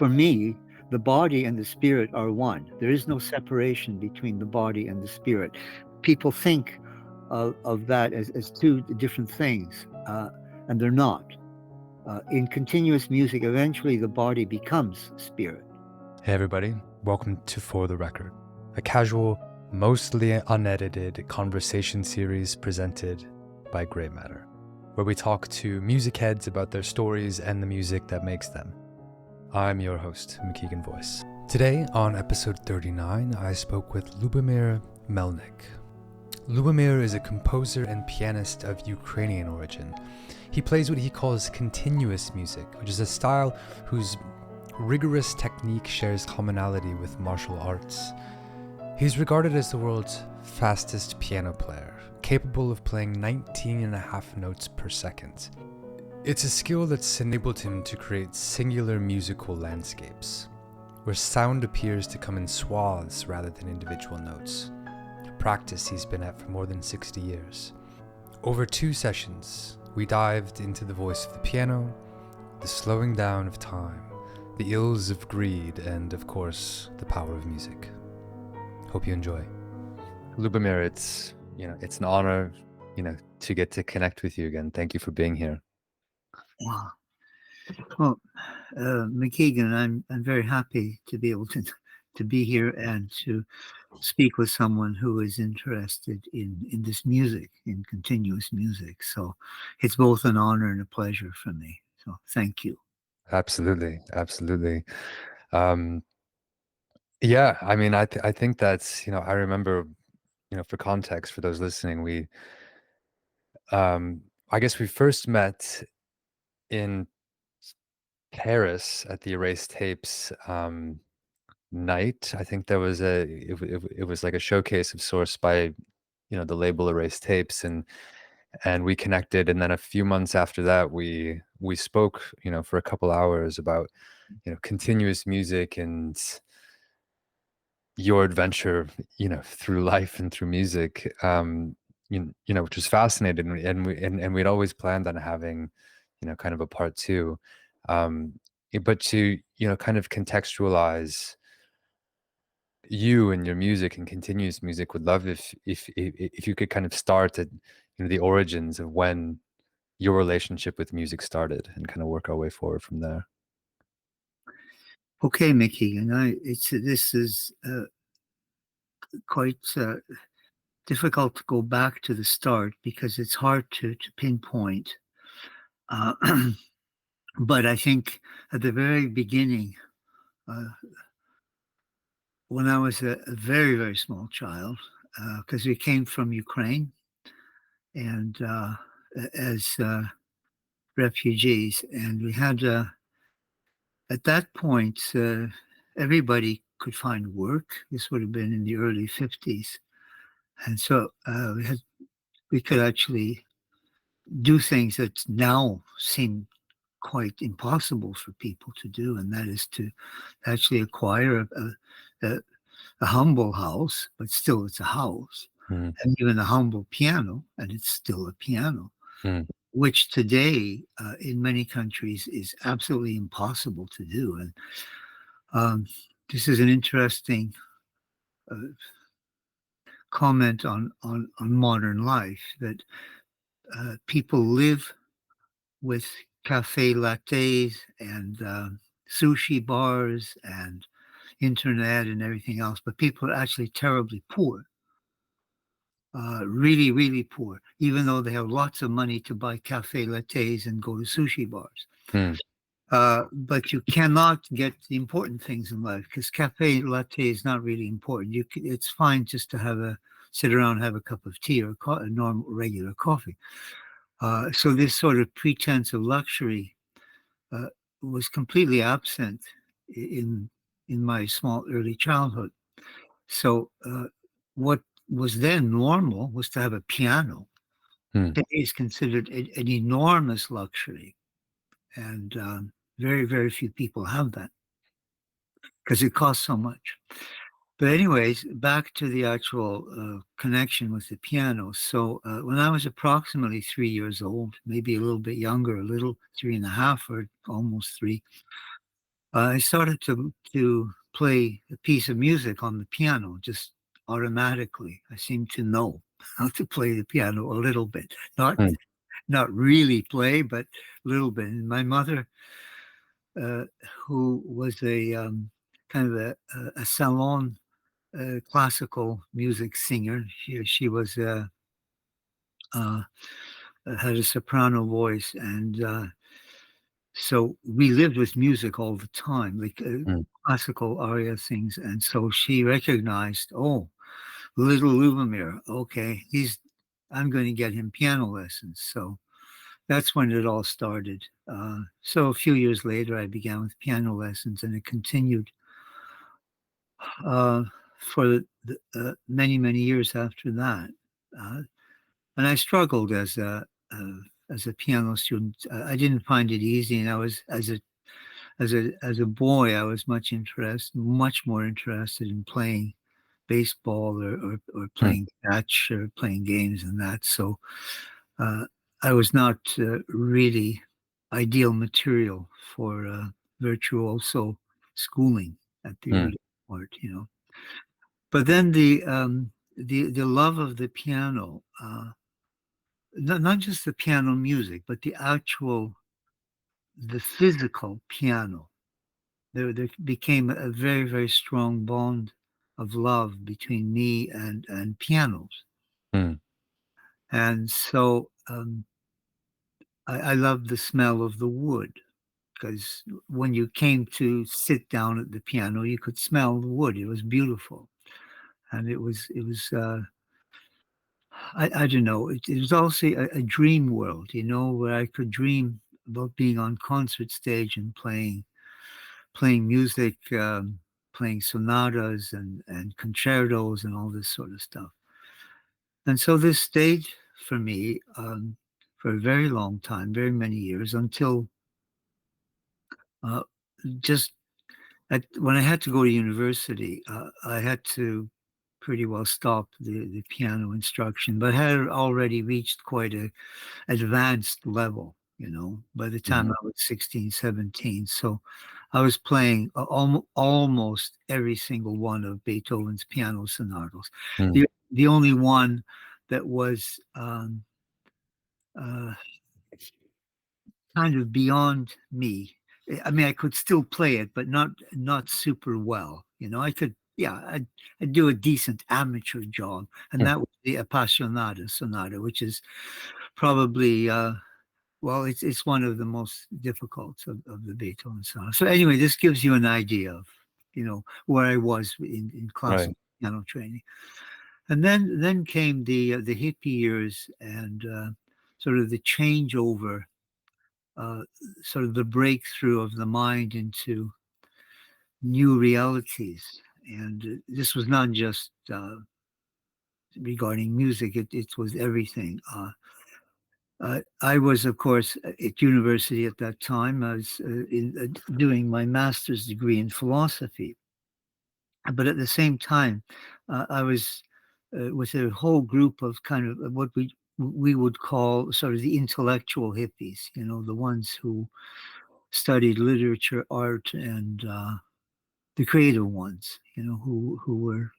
For me, the body and the spirit are one. There is no separation between the body and the spirit. People think of that as two different things, and they're not. In continuous music, eventually the body becomes spirit. Hey everybody, welcome to For the Record, a casual, mostly unedited conversation series presented by Grey Matter, where we talk to music heads about their stories and the music that makes them. I'm your host, McKeegan Voice. Today, on episode 39, I spoke with Lubomyr Melnyk. Lubomyr is a composer and pianist of Ukrainian origin. He plays what he calls continuous music, which is a style whose rigorous technique shares commonality with martial arts. He's regarded as the world's fastest piano player, capable of playing 19.5 notes per second. It's a skill that's enabled him to create singular musical landscapes, where sound appears to come in swathes rather than individual notes, a practice he's been at for more than 60 years. Over 2 sessions, we dived into the voice of the piano, the slowing down of time, the ills of greed, and of course, the power of music. Hope you enjoy. Lubomyr, it's an honor, to get to connect with you again. Thank you for being here. Wow. Well, McKeegan, I'm very happy to be able to be here and to speak with someone who is interested in this music, in continuous music. So it's both an honor and a pleasure for me. So thank you. Absolutely. Yeah, I mean, I think that's, I remember, for context, for those listening, I guess we first met in Paris at the Erased Tapes night. I think there was it was like a showcase of sorts by, the label Erased Tapes, and we connected, and then a few months after that we spoke, for a couple hours about, continuous music and your adventure, through life and through music, which was fascinating, and we'd always planned on having, kind of a part 2, but to, kind of contextualize you and your music and continuous music, would love if you could kind of start at, the origins of when your relationship with music started and kind of work our way forward from there. Okay, McKeegan, this is quite difficult to go back to the start because it's hard to pinpoint. But I think at the very beginning, when I was a very, very small child, because we came from Ukraine and as refugees, and we had at that point everybody could find work. This would have been in the early 50s, and so we could actually do things that now seem quite impossible for people to do, and that is to actually acquire a humble house, but still it's a house, and even a humble piano, and it's still a piano, which today in many countries is absolutely impossible to do. And this is an interesting comment on modern life, that people live with cafe lattes and sushi bars and internet and everything else, but people are actually terribly poor, really, really poor, even though they have lots of money to buy cafe lattes and go to sushi bars. But you cannot get the important things in life, because cafe latte is not really important. It's fine just to sit around and have a cup of tea or a normal regular coffee. So this sort of pretense of luxury was completely absent in my small early childhood. So what was then normal was to have a piano. Today is considered an enormous luxury, and very, very few people have that because it costs so much. But anyways, back to the actual connection with the piano. So when I was approximately 3 years old, maybe a little bit younger, 3.5 or almost 3, I started to play a piece of music on the piano just automatically. I seemed to know how to play the piano a little bit, Mm, not really play, but a little bit. And my mother, uh, who was a kind of a salon classical music singer, she was uh, had a soprano voice, and so we lived with music all the time, like mm, classical aria things. And so she recognized, oh, little Lubomyr, okay, I'm going to get him piano lessons. So that's when it all started. So a few years later, I began with piano lessons, and it continued uh, for many, many years after that. Uh, and I struggled as a piano student. I didn't find it easy, and I was as a boy, I was much more interested in playing baseball or mm, playing catch or playing games and that. So uh, I was not really ideal material for virtuoso schooling at the mm, early part. But then the love of the piano, not just the piano music, but the physical piano. There became a very, very strong bond of love between me and pianos. mm, And so I loved the smell of the wood because when you came to sit down at the piano, you could smell the wood. It was beautiful. And I don't know, it was also a dream world, where I could dream about being on concert stage and playing music, playing sonatas and concertos and all this sort of stuff. And so this stayed for me for a very long time, very many years, until uh, just when I had to go to university, I had to pretty well stop the piano instruction, but had already reached quite a advanced level, by the time mhm, I was 16, 17. So I was playing almost every single one of Beethoven's piano sonatas. mm, The only one that was uh, kind of beyond me. I mean, I could still play it, but not super well. I could, yeah, I'd do a decent amateur job, and mm, that was the Appassionata Sonata, which is probably well, it's one of the most difficult of the Beethoven songs. So anyway, this gives you an idea of where I was in right. classical piano training, and then came the hippie years and sort of the changeover, uh, sort of the breakthrough of the mind into new realities. And this was not just regarding music; it was everything. I was, of course, at university at that time. I was doing my master's degree in philosophy, but at the same time, I was with a whole group of kind of what we would call sort of the intellectual hippies. The ones who studied literature, art, and the creative ones. Who were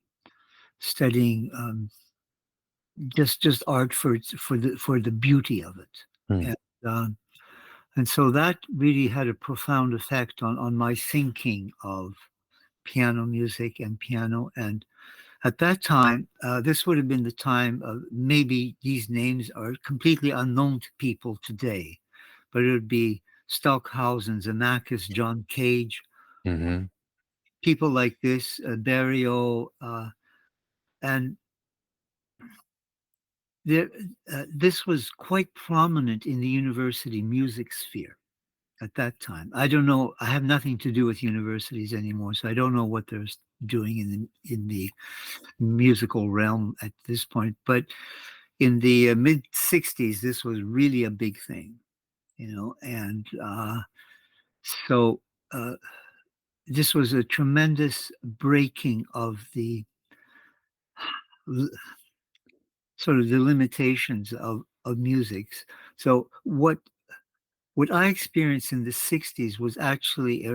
studying just art for the beauty of it. Mm, And And so that really had a profound effect on my thinking of piano music and piano. And at that time, this would have been the time of maybe these names are completely unknown to people today, but it would be Stockhausen, Xenakis, John Cage, mhm, people like this, Berlioz, and there, this was quite prominent in the university music sphere at that time. I don't know. I have nothing to do with universities anymore, so I don't know what they're doing in the musical realm at this point. But in the mid '60s, this was really a big thing, and so uh, this was a tremendous breaking of the sort of the limitations of music. So what I experienced in the '60s was actually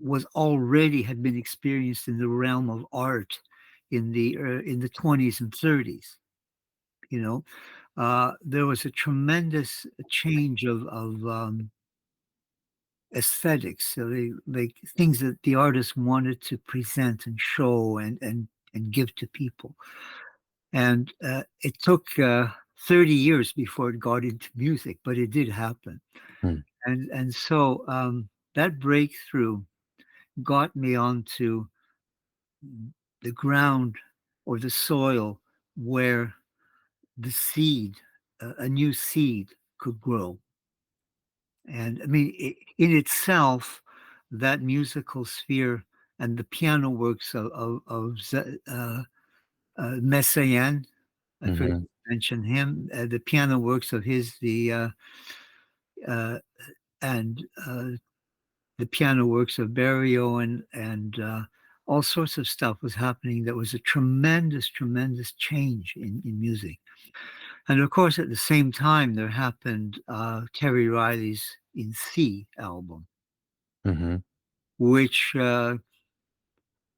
was already had been experienced in the realm of art in the 20s and 30s. You know, there was a tremendous change of aesthetics, so they like things that the artist wanted to present and show and give to people. And it took 30 years before it got into music, but it did happen. Mm. And so that breakthrough got me onto the ground or the soil where the seed, a new seed, could grow. And I mean, in itself, that musical sphere and the piano works of Messiaen, I forgot Mhm. to mention him, the piano works of his, uh, and the piano works of Berlioz and all sorts of stuff was happening that was a tremendous, tremendous change in music. And of course, at the same time, there happened Terry Riley's In C album, Mhm. which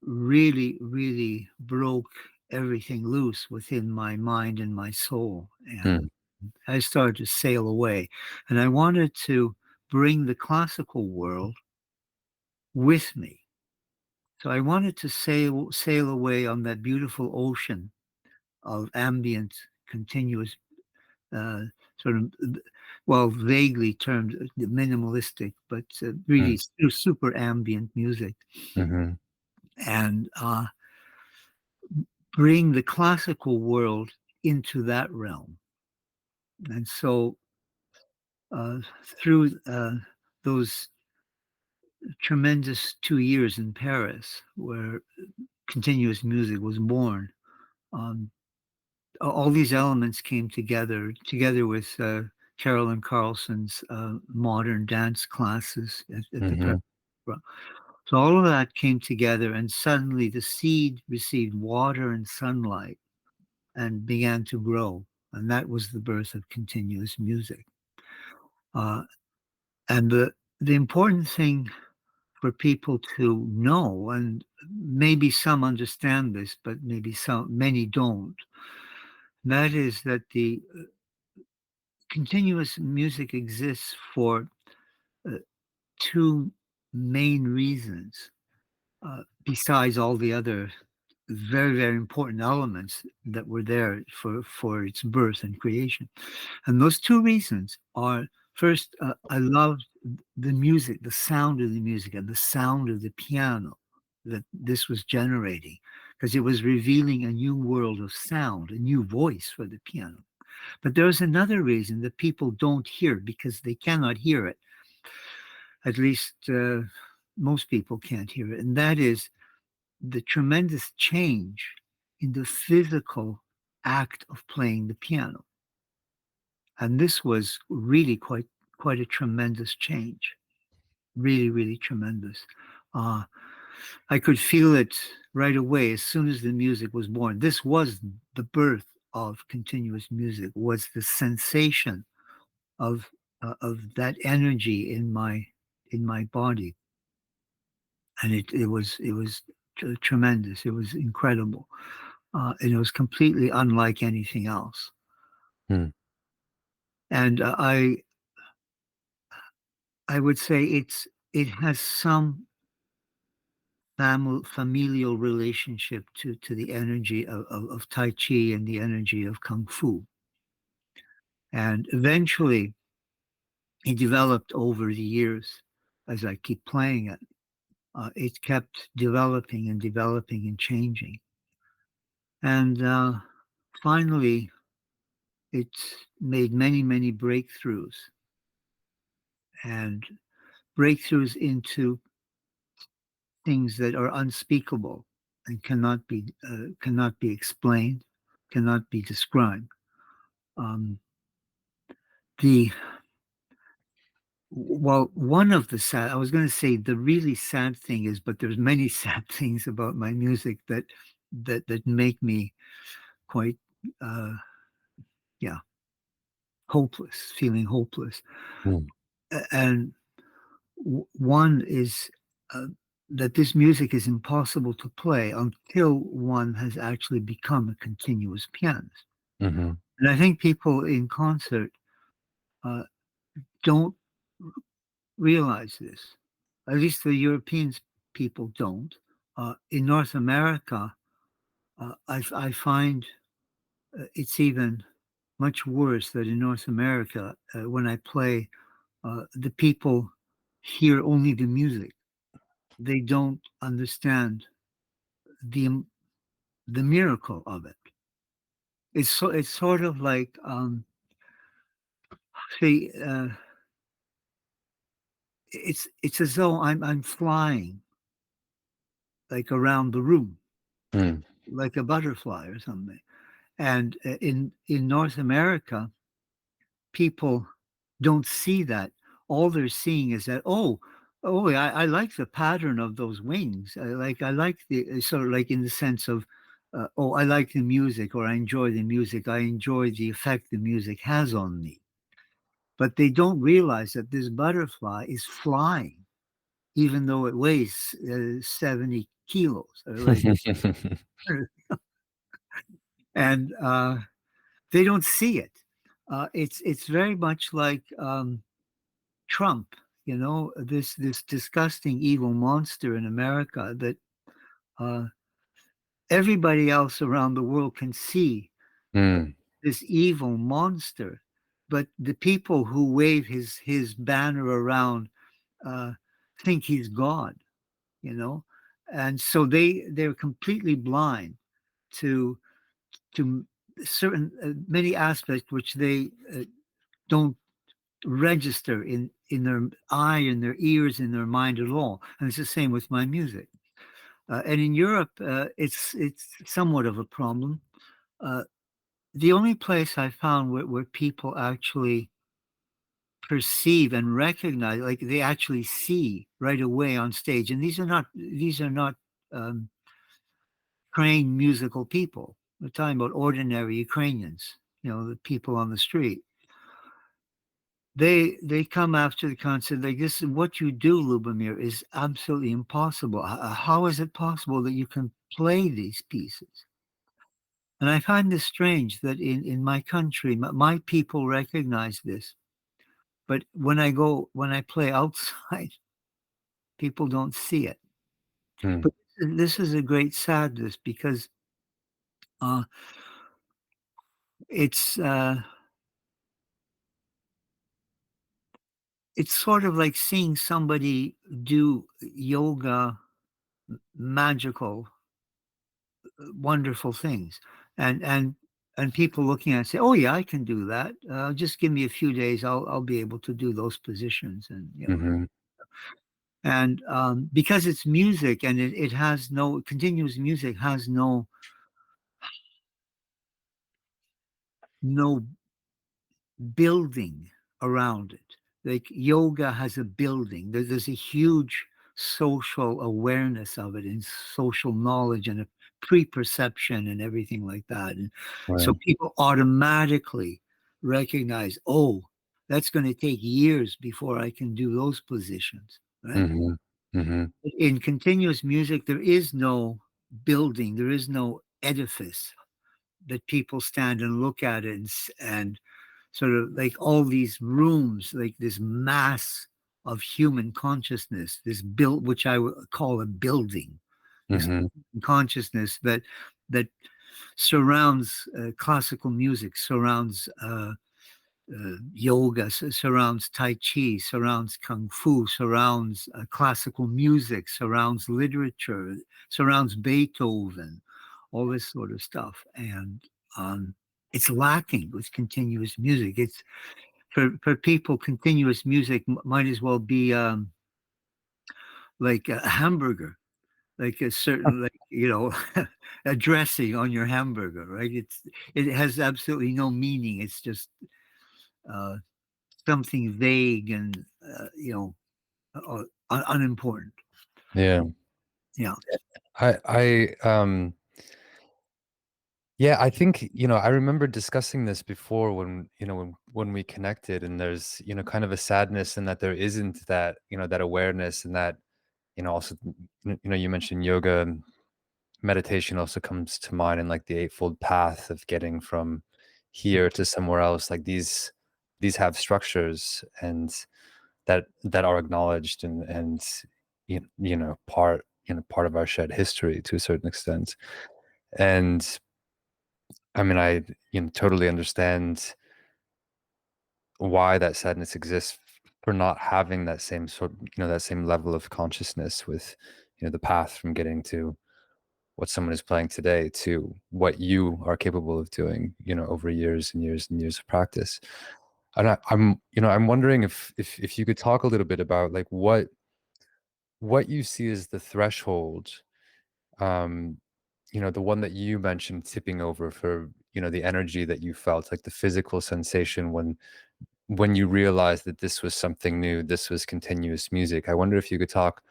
really, really broke everything loose within my mind and my soul. And Mm. I started to sail away. And I wanted to bring the classical world with me. So I wanted to sail away on that beautiful ocean of ambient, continuous, uh, sort of, well, vaguely termed minimalistic, but Mm. really super ambient music, Mhm. and bring the classical world into that realm. And so through those tremendous 2 years in Paris, where continuous music was born, um, all these elements came together with Carolyn Carlson's modern dance classes at the Paris. Mhm. So all of that came together, and suddenly the seed received water and sunlight and began to grow. And that was the birth of continuous music. Uh, and the important thing for people to know, and maybe some understand this, but maybe many don't, that is that the continuous music exists for uh, two main reasons, besides all the other very, very important elements that were there for its birth and creation. And those two reasons are, first, I loved the music, the sound of the music, and the sound of the piano that this was generating, because it was revealing a new world of sound, a new voice for the piano. But there's another reason that people don't hear because they cannot hear it. At least most people can't hear it. And that is the tremendous change in the physical act of playing the piano. And this was really quite a tremendous change. Really, really tremendous. Uh, I could feel it right away as soon as the music was born. This was the birth of continuous music, was the sensation of that energy in my body, and it was tremendous. It was incredible, and it was completely unlike anything else. Mm. And I would say it has some familial relationship to the energy of Tai Chi and the energy of Kung Fu. And eventually, it developed over the years as I keep playing it. It kept developing and developing and changing. And finally, it made many, many breakthroughs and breakthroughs into things that are unspeakable and cannot be explained, cannot be described. Um, the Well, one of the sad, I was going to say the really sad thing is, but there's many sad things about my music that make me quite, uh, yeah, hopeless, feeling hopeless. Mm. And one is that this music is impossible to play until one has actually become a continuous pianist. Mm-hmm. And I think people in concert uh, don't realize this. At least the European people don't. In North America, I find it's even much worse that in North America, when I play, the people hear only the music. They don't understand the the miracle of it. It's sort of like see, it's as though I'm flying like around the room Mm. like a butterfly or something. And in North America, people don't see that. All they're seeing is that, I like the pattern of those wings. I like the sort of like in the sense of, I like the music, or I enjoy the music. I enjoy the effect the music has on me. But they don't realize that this butterfly is flying, even though it weighs 70 kilos. And they don't see it. It's very much like Trump, this disgusting evil monster in America that uh, everybody else around the world can see Mm. this evil monster, but the people who wave his banner around uh, think he's God, you know, and so they're completely blind to to certain many aspects which they don't register in their eye, in their ears, in their mind at all. And it's the same with my music. And in Europe, it's somewhat of a problem. Uh, the only place I found where people actually perceive and recognize, like they actually see right away on stage, and these are not um, trained musical people. We're talking about ordinary Ukrainians, the people on the street. They come after the concert like, this is what you do, Lubomyr, is absolutely impossible. How is it possible that you can play these pieces? And I find this strange that in my country, my people recognize this. But when I play outside, people don't see it. Mm. But this is a great sadness because uh, it's uh, it's sort of like seeing somebody do yoga, magical, wonderful things, and people looking at it say, "Oh yeah, I can do that. Just give me a few days, I'll be able to do those positions." Mm-hmm. And because it's music and it has no continuous music has no building around it. Like yoga has a building. There's a huge social awareness of it and social knowledge and a pre-perception and everything like that. And so Right. people automatically recognize, oh, that's going to take years before I can do those positions. Right. Mm-hmm. Mm-hmm. In continuous music, there is no building, there is no edifice that people stand and look at it and sort of like all these rooms, like this mass of human consciousness, this built, which I would call a building, this Mm-hmm. consciousness that surrounds classical music, surrounds yoga, surrounds Tai Chi, surrounds Kung Fu, surrounds classical music, surrounds literature, surrounds Beethoven, all this sort of stuff. And it's lacking with continuous music. It's for people, continuous music might as well be like a hamburger, like a certain, like, a dressing on your hamburger, right? It has absolutely no meaning. It's just uh, something vague and unimportant. Yeah. Yeah. I yeah, I think, I remember discussing this before when we connected, and there's, kind of a sadness in that there isn't that, that awareness and that Also, you mentioned yoga, and meditation also comes to mind, and like the eightfold path of getting from here to somewhere else. Like these have structures and that are acknowledged and part of our shared history to a certain extent. And I mean, I totally understand why that sadness exists for not having that same sort, that same level of consciousness with, the path from getting to what someone is playing today to what you are capable of doing, over years and years and years of practice. And I'm wondering if you could talk a little bit about like what you see as the threshold, um, the one that you mentioned tipping over for, the energy that you felt, like the physical sensation when you realized that this was something new, this was continuous music. I wonder if you could talk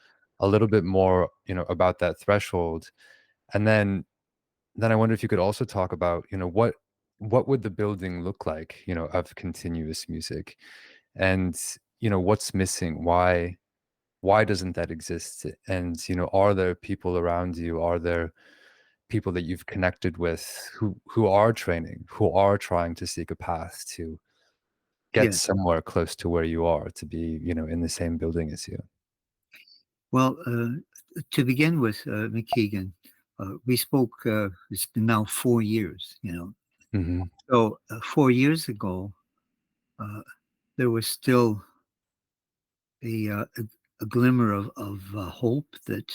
a little bit more, about that threshold. And then I wonder if you could also talk about, what would the building look like, of continuous music, and what's missing, why doesn't that exist, and are there people around you, are there people that you've connected with who are training, who are trying to seek a path to get Yeah. somewhere close to where you are, to be, in the same building as you? Well, to begin with, McKeegan, we spoke, it's been now 4 years, Hmm. So 4 years ago, uh, there was still a glimmer of hope that,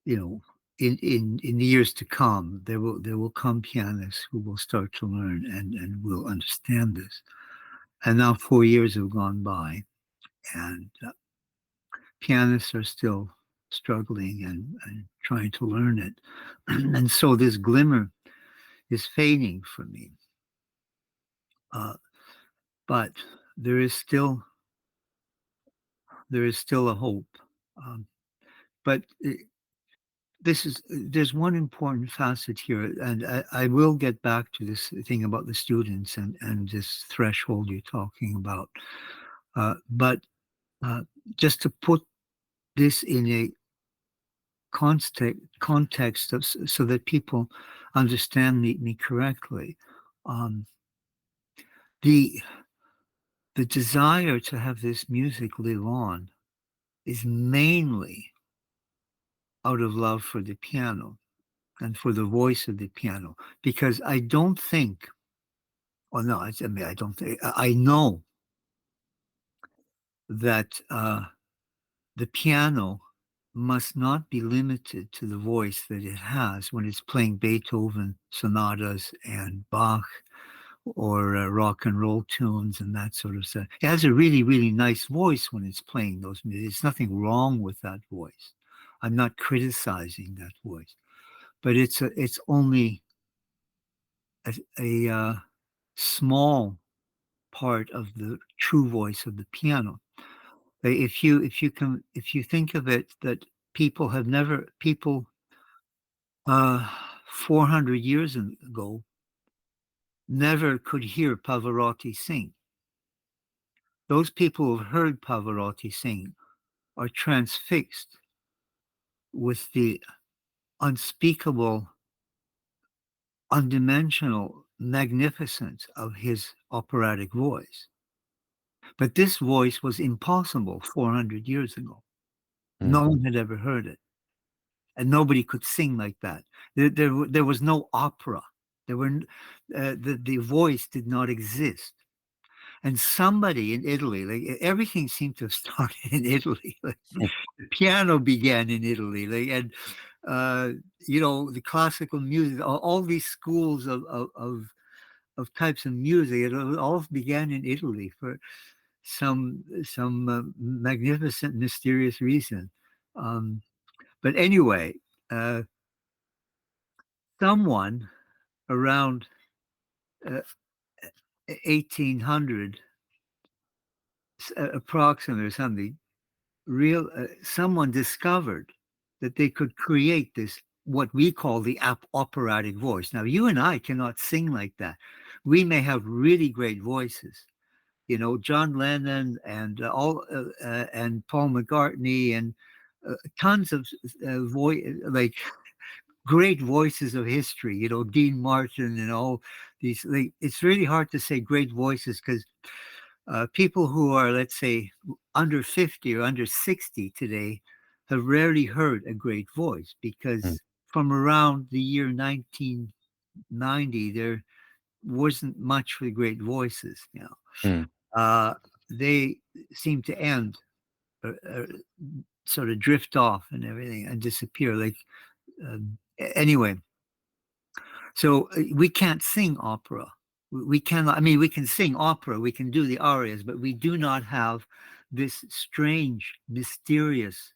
in the years to come, there will come pianists who will start to learn and will understand this. And now 4 years have gone by, and pianists are still struggling and trying to learn it. And so this glimmer is fading for me. Uh, but there is still a hope. Um, but there's one important facet here, and I will get back to this thing about the students and this threshold you're talking about. But just to put this in a context of, so that people understand me correctly. Um, the the desire to have this music live on is mainly out of love for the piano and for the voice of the piano, because I don't think, or no, I mean, I don't think, I know that the piano must not be limited to the voice that it has when it's playing Beethoven sonatas and Bach or rock and roll tunes and that sort of stuff. It has a really, really nice voice when it's playing those music. There's nothing wrong with that voice. I'm not criticizing that voice, but it's only a small part of the true voice of the piano. If you think of it, that people 400 years ago never could hear Pavarotti sing. Those people who have heard Pavarotti sing are transfixed with the unspeakable, undimensional magnificence of his operatic voice. But this voice was impossible 400 years ago. No one had ever heard it. And nobody could sing like that. There was no opera. The voice did not exist. And somebody in Italy, like everything seemed to have started in Italy. Like, the piano began in Italy, like, and the classical music, all these schools of types of music, it all began in Italy for some magnificent, mysterious reason. But anyway, someone around uh, 1800 approximately or something, someone discovered that they could create this, what we call the operatic voice. Now, you and I cannot sing like that. We may have really great voices, John Lennon and and Paul McCartney and tons of like great voices of history, Dean Martin and all these. It's really hard to say great voices because people who are, let's say, under 50 or under 60 today have rarely heard a great voice because from around the year 1990, there wasn't much for great voices. They seem to end, sort of drift off and everything and disappear. Anyway, so we can't sing opera. We cannot. I mean, we can sing opera. We can do the arias, but we do not have this strange, mysterious,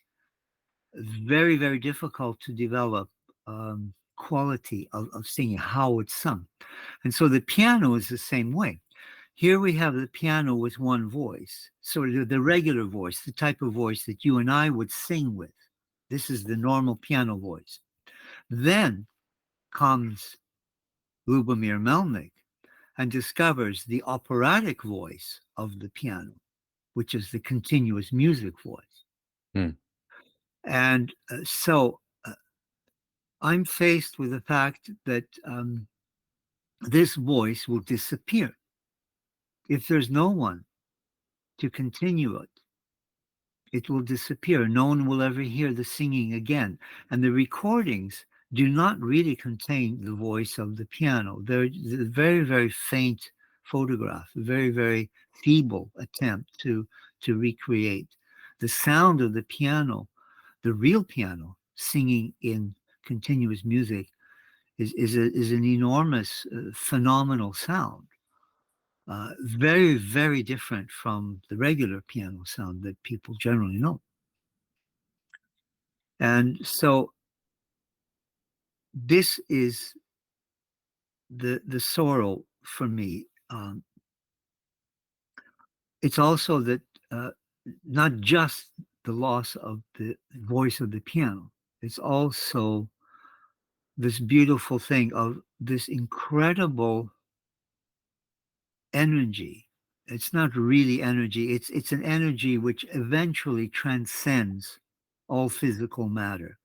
very, very difficult to develop quality of singing, how it's sung. And so the piano is the same way. Here we have the piano with one voice. So the regular voice, the type of voice that you and I would sing with. This is the normal piano voice. Then comes Lubomyr Melnyk and discovers the operatic voice of the piano, which is the continuous music voice. And so I'm faced with the fact that this voice will disappear if there's no one to continue it. It will disappear. No one will ever hear the singing again. And the recordings do not really contain the voice of the piano. They're a very, very faint photograph, a very, very feeble attempt to recreate the sound of the piano, the real piano singing in continuous music is an enormous, phenomenal sound. Very, very different from the regular piano sound that people generally know. And so this is the sorrow for me. It's also that not just the loss of the voice of the piano, it's also this beautiful thing of this incredible energy. It's not really energy. It's an energy which eventually transcends all physical matter.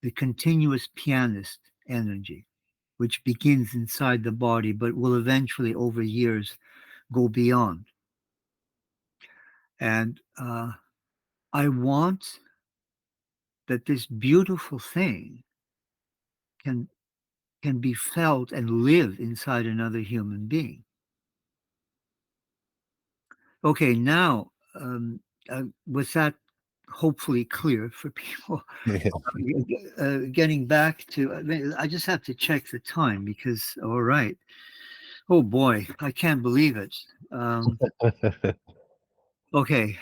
The continuous pianist energy, which begins inside the body, but will eventually, over years, go beyond. And I want that this beautiful thing can be felt and live inside another human being. Okay, now with that hopefully clear for people, getting back to, I just have to check the time because, all right. Oh boy, I can't believe it. Okay,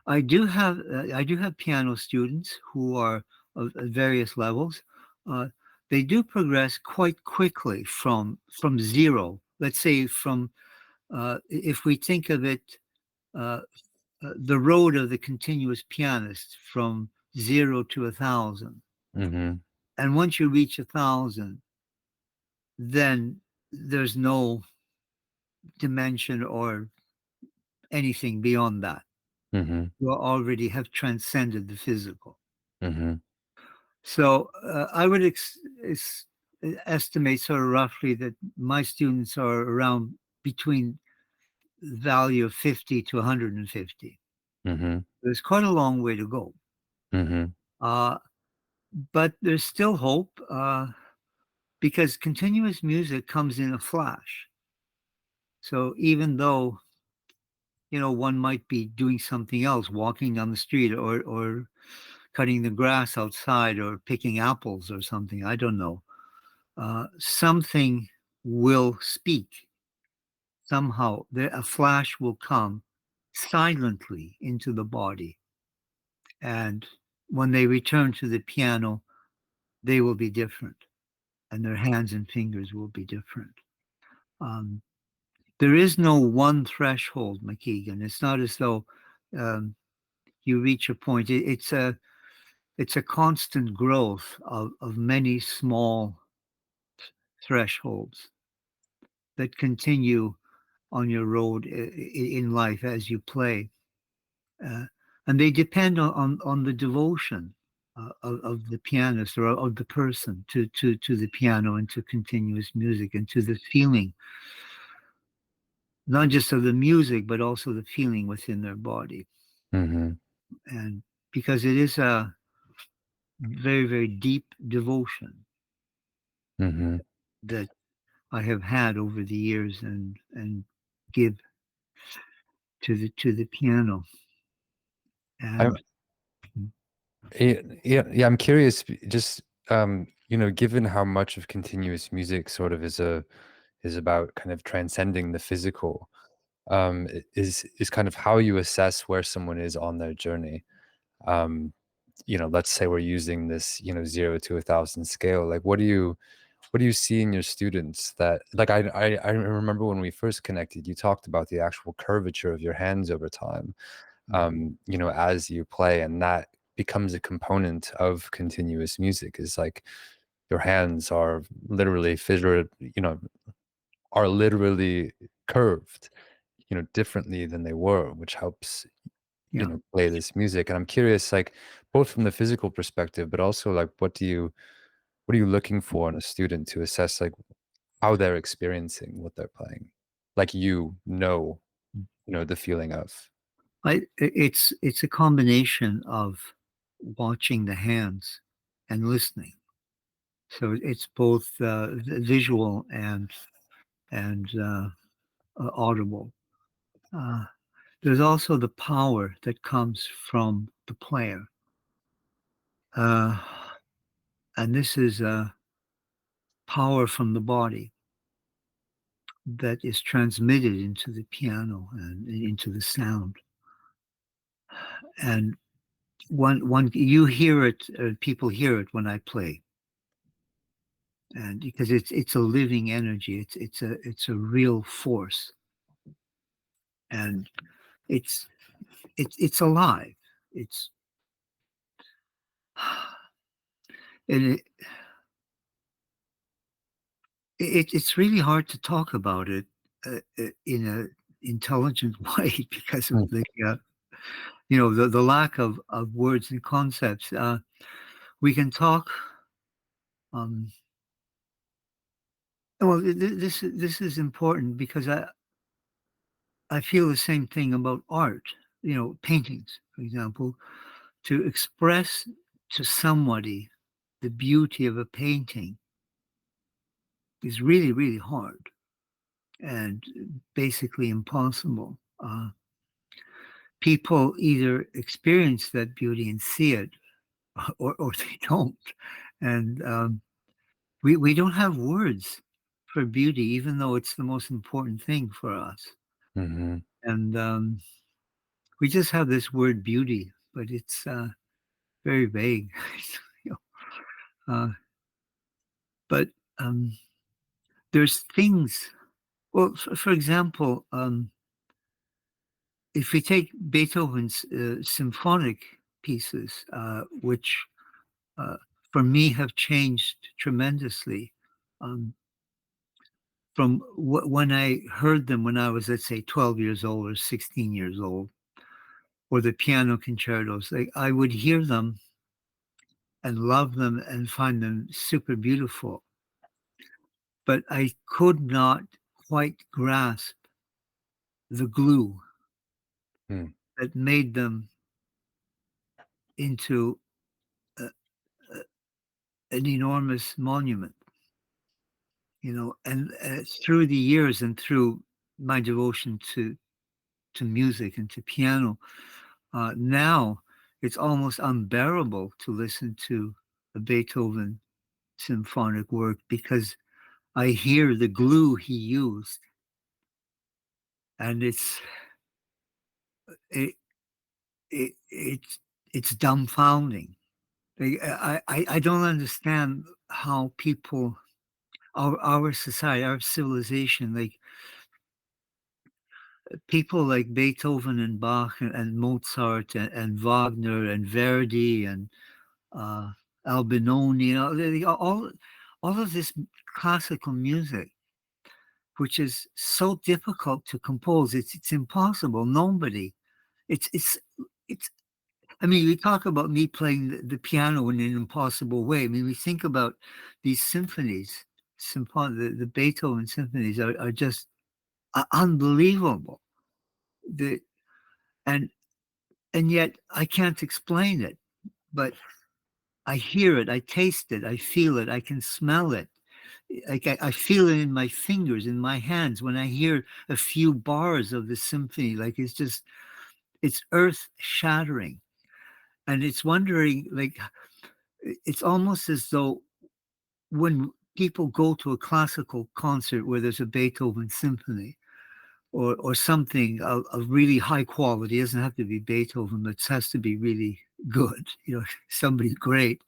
I do have piano students who are of various levels. They do progress quite quickly from zero. Let's say from if we think of it, the road of the continuous pianist from 0 to 1,000. And once you reach 1,000, then there's no dimension or anything beyond that. You already have transcended the physical. So I would estimate sort of roughly that my students are around between the value of 50 to 150. There's quite a long way to go. But there's still hope because continuous music comes in a flash. So even though, one might be doing something else, walking down the street or cutting the grass outside or picking apples or something, I don't know. Something will speak. Somehow a flash will come silently into the body. And when they return to the piano, they will be different. And their hands and fingers will be different. There is no one threshold, McKeegan. It's not as though you reach a point. It's a constant growth of many small thresholds that continue on your road in life as you play. And they depend on the devotion of the pianist or of the person to the piano and to continuous music and to the feeling, not just of the music, but also the feeling within their body. Mm-hmm. And because it is a very, very deep devotion Mm-hmm. that I have had over the years and give to the piano. I'm And yeah, I'm curious, just given how much of continuous music sort of is about kind of transcending the physical, is kind of how you assess where someone is on their journey. Let's say we're using this, 0 to 1,000 scale. Like, what do you see in your students that, like, I remember when we first connected, you talked about the actual curvature of your hands over time, as you play, and that becomes a component of continuous music. Is like your hands are literally are literally curved, differently than they were, which helps, yeah, play this music. And I'm curious, like, both from the physical perspective, but also like, what are you looking for in a student to assess like how they're experiencing what they're playing? Like, the feeling of. it's a combination of watching the hands and listening. So it's both visual and audible. Uh, there's also the power that comes from the player, uh, and this is power from the body that is transmitted into the piano and into the sound. And one you hear it, people hear it when I play, and because it's a living energy, it's a real force, and it's it's alive. It's and it's really hard to talk about it in a intelligent way because of Mm, the lack of words and concepts. We can talk. Um, well, this is important because I feel the same thing about art. Paintings, for example, to express to somebody the beauty of a painting is really, really hard and basically impossible. People either experience that beauty and see it, or they don't. And we don't have words for beauty, even though it's the most important thing for us. mm-hmm. And we just have this word beauty, but it's very vague. You uh, but there's things. Well, for example, if we take Beethoven's symphonic pieces, which uh, for me have changed tremendously from when I heard them when I was, let's say, 12 years old or 16 years old, or the piano concertos. I would hear them and love them and find them super beautiful, but I could not quite grasp the glue Mm, that made them into a, an enormous monument, and through the years and through my devotion to music and to piano, now it's almost unbearable to listen to a Beethoven symphonic work because I hear the glue he used, and it, it's dumbfounding. I don't understand how people, our society, our civilization, like people like Beethoven and Bach and Mozart and Wagner and Verdi and uh, Albinoni, all of this classical music, which is so difficult to compose. It's impossible. Nobody. It's it's, I mean, we talk about me playing the piano in an impossible way. I mean, we think about these symphonies, the Beethoven symphonies are just unbelievable. The, and and yet I can't explain it, but I hear it, I taste it, I feel it, I can smell it. Like I feel it in my fingers, in my hands when I hear a few bars of the symphony. Like it's earth shattering. And it's wondering, like, it's almost as though when people go to a classical concert where there's a Beethoven symphony or something of really high quality, it doesn't have to be Beethoven, but it has to be really good, somebody great.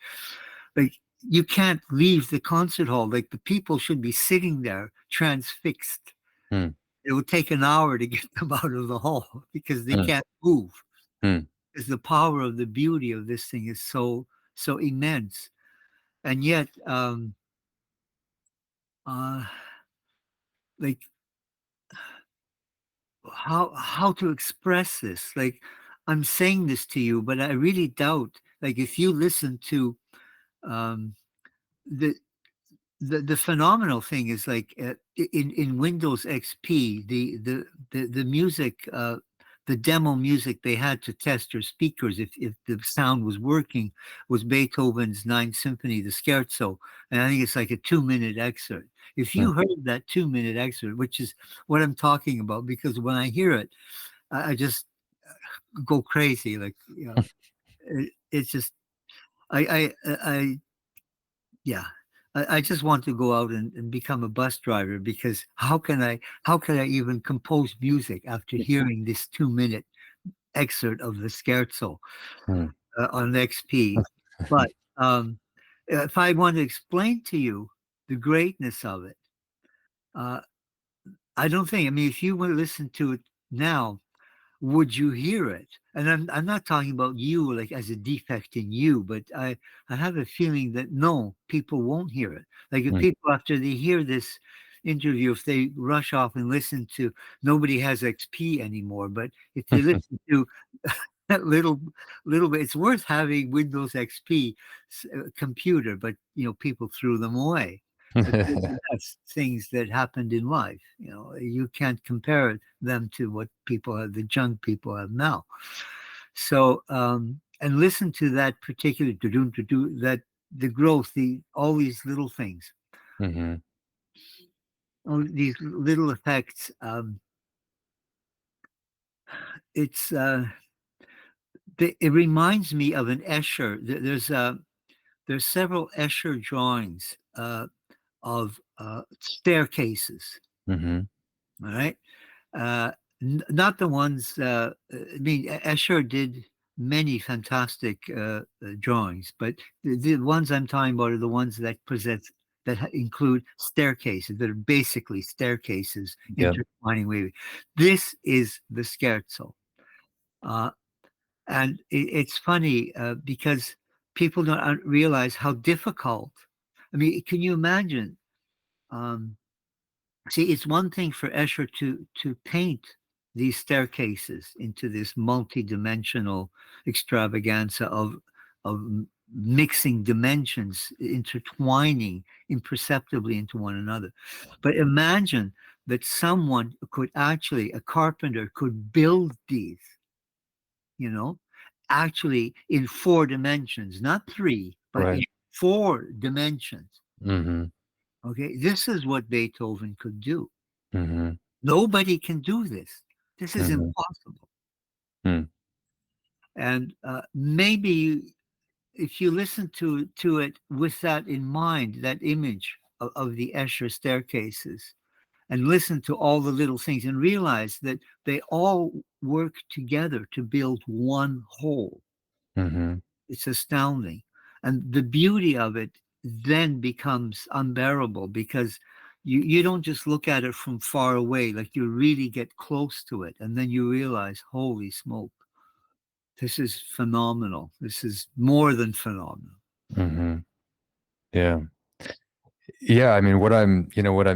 Like, you can't leave the concert hall. Like, the people should be sitting there transfixed. Mm. It would take an hour to get them out of the hall because they Mm. can't move. Mm. Because the power of the beauty of this thing is so immense. And yet, like, how to express this? Like, I'm saying this to you, but I really doubt, like, if you listen to um, the the phenomenal thing is, like, in Windows XP, the music, the demo music they had to test your speakers if the sound was working, was Beethoven's Ninth Symphony, the Scherzo, and I think it's like a 2-minute excerpt. If you heard that 2-minute excerpt, which is what I'm talking about, because when I hear it, I just go crazy. Like, it's just I yeah. I just want to go out and become a bus driver, because how can I even compose music after hearing this 2-minute excerpt of the Scherzo Mm. on XP? But if I want to explain to you the greatness of it, uh, I don't think. I mean, if you want to listen to it now, would you hear it? And I'm not talking about you, like, as a defect in you, but I have a feeling that no, people won't hear it. Like, if Mm. people, after they hear this interview, if they rush off and listen to Nobody Has XP Anymore, but if they listen to that little bit, it's worth having Windows XP computer, but people threw them away. But that's things that happened in life. You can't compare them to what people have, the junk people have now. So, and listen to that particular that the growth, all these little things, Mhm. all these little effects. It's it reminds me of an Escher. There's several Escher drawings of staircases. Mhm. All right. Not the ones, I mean, Escher did many fantastic drawings, but the ones I'm talking about are the ones that include staircases, that are basically staircases Yeah. intertwining. This is the Scherzo. And it's funny because people don't realize how difficult. I mean, can you imagine? See, it's one thing for Escher to paint these staircases into this multi-dimensional extravaganza of mixing dimensions, intertwining imperceptibly into one another. But imagine that someone could actually, a carpenter could build these, actually in 4 dimensions, not 3, but in Right. 4 dimensions. Mhm. Okay, this is what Beethoven could do. Mhm. Nobody can do this. This is Mhm. impossible. Mm. And maybe if you listen to it with that in mind, that image of the Escher staircases, and listen to all the little things and realize that they all work together to build one whole. Mhm. It's astounding. And the beauty of it then becomes unbearable, because you don't just look at it from far away, like, you really get close to it. And then you realize, holy smoke, this is phenomenal. This is more than phenomenal. Mhm. Yeah. Yeah, I mean, what I'm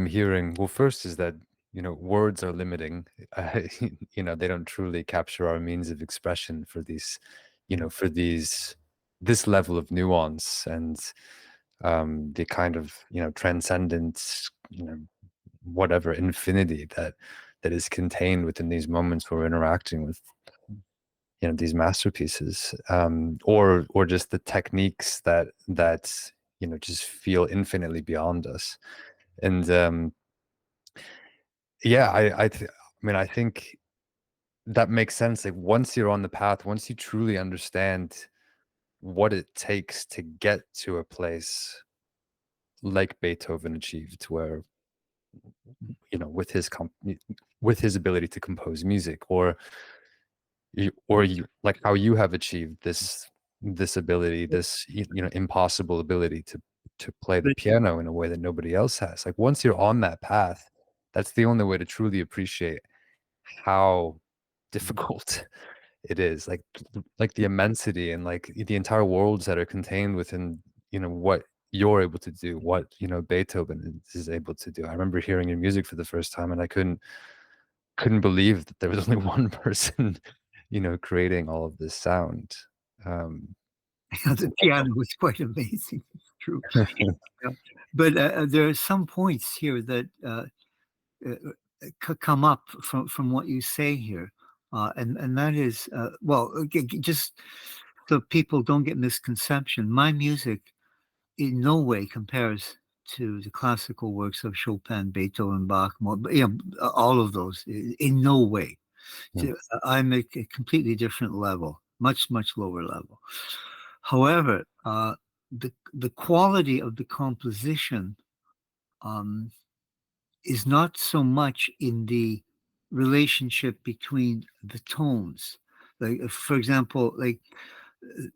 hearing, well, first is that words are limiting. They don't truly capture our means of expression for these, for this level of nuance and the kind of transcendent, whatever infinity that is contained within these moments where we're interacting with these masterpieces, or just the techniques that just feel infinitely beyond us. And yeah, I think that makes sense. Like, once you're on the path, once you truly understand what it takes to get to a place like Beethoven achieved, where with his ability to compose music, or you like how you have achieved this ability, this impossible ability to play the But piano in a way that nobody else has. Like, once you're on that path, that's the only way to truly appreciate how difficult it is. Like the immensity and like the entire worlds that are contained within what you're able to do, what Beethoven is able to do. I remember hearing your music for the first time, and I couldn't believe that there was only one person creating all of this sound. um the piano was quite amazing. It's true. Yeah. But there are some points here that come up from what you say here, and that is well, just so people don't get misconception. My music in no way compares to the classical works of Chopin, Beethoven, Bach, all of those. In no way. mm, So I'm at a completely different level, much lower level. However, the quality of the composition um, is not so much in the relationship between the tones. Like, for example, like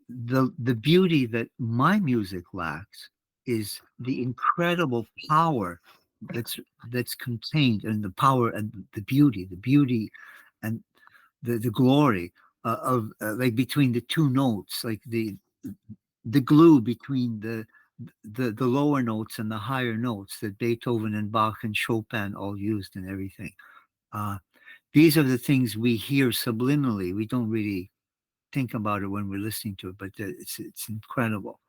the beauty that my music lacks is the incredible power that's that's contained, and the power and the beauty and the glory of like between the two notes, like the glue between the lower notes and the higher notes that Beethoven and Bach and Chopin all used and everything. Uh, these are the things we hear subliminally. We don't really think about it when we're listening to it, but it's incredible.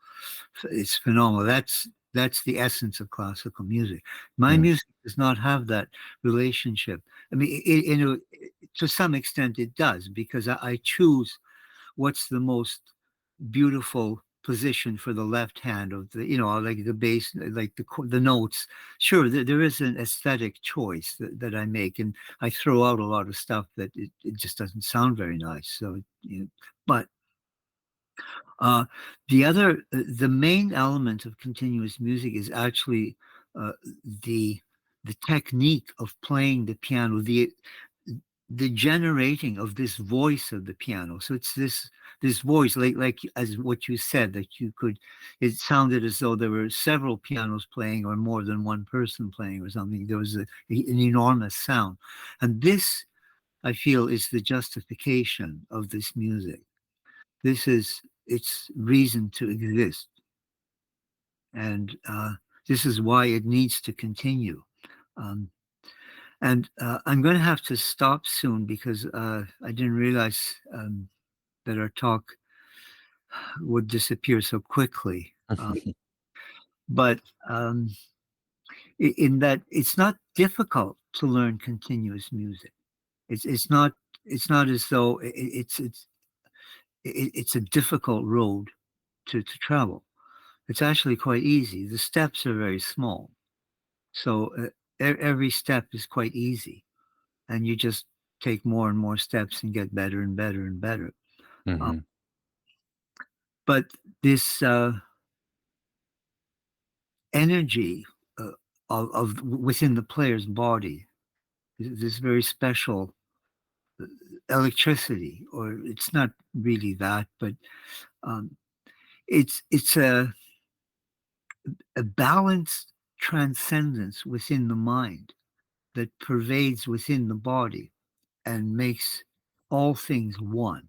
It's phenomenal. That's the essence of classical music. My mm, music does not have that relationship. I mean, to some extent it does, because I choose what's the most beautiful position for the left hand of the, like the bass, like the notes. Sure, there is an aesthetic choice that I make, and I throw out a lot of stuff that it just doesn't sound very nice. So, but uh, the main element of continuous music is actually uh, the the technique of playing the piano, the generating of this voice of the piano. So it's this voice, like as what you said, that you could. It sounded as though there were several pianos playing, or more than one person playing, or something. There was an enormous sound, and this, I feel, is the justification of this music. This is its reason to exist, and this is why it needs to continue. Um, and I'm going to have to stop soon, because I didn't realize that our talk would disappear so quickly. But in that, it's not difficult to learn continuous music. It's not. It's not as though it's a difficult road to travel. It's actually quite easy. The steps are very small. So every step is quite easy. And you just take more and more steps and get better and better and better. Uh, mhm, but this energy of within the player's body, this very special electricity, or it's not really that, but um, it's a balanced transcendence within the mind that pervades within the body and makes all things one.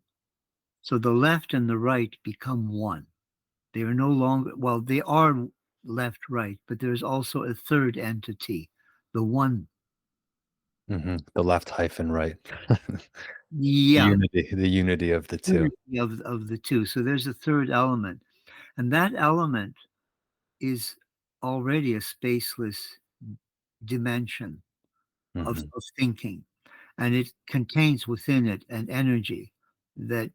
So the left and the right become one. They are no longer, well, they are left, right, but there's also a third entity, the one. The left hyphen right. Yeah, The unity of the two. of the two. So there's a third element, and that element is already a spaceless dimension Hmm. of thinking, and it contains within it an energy that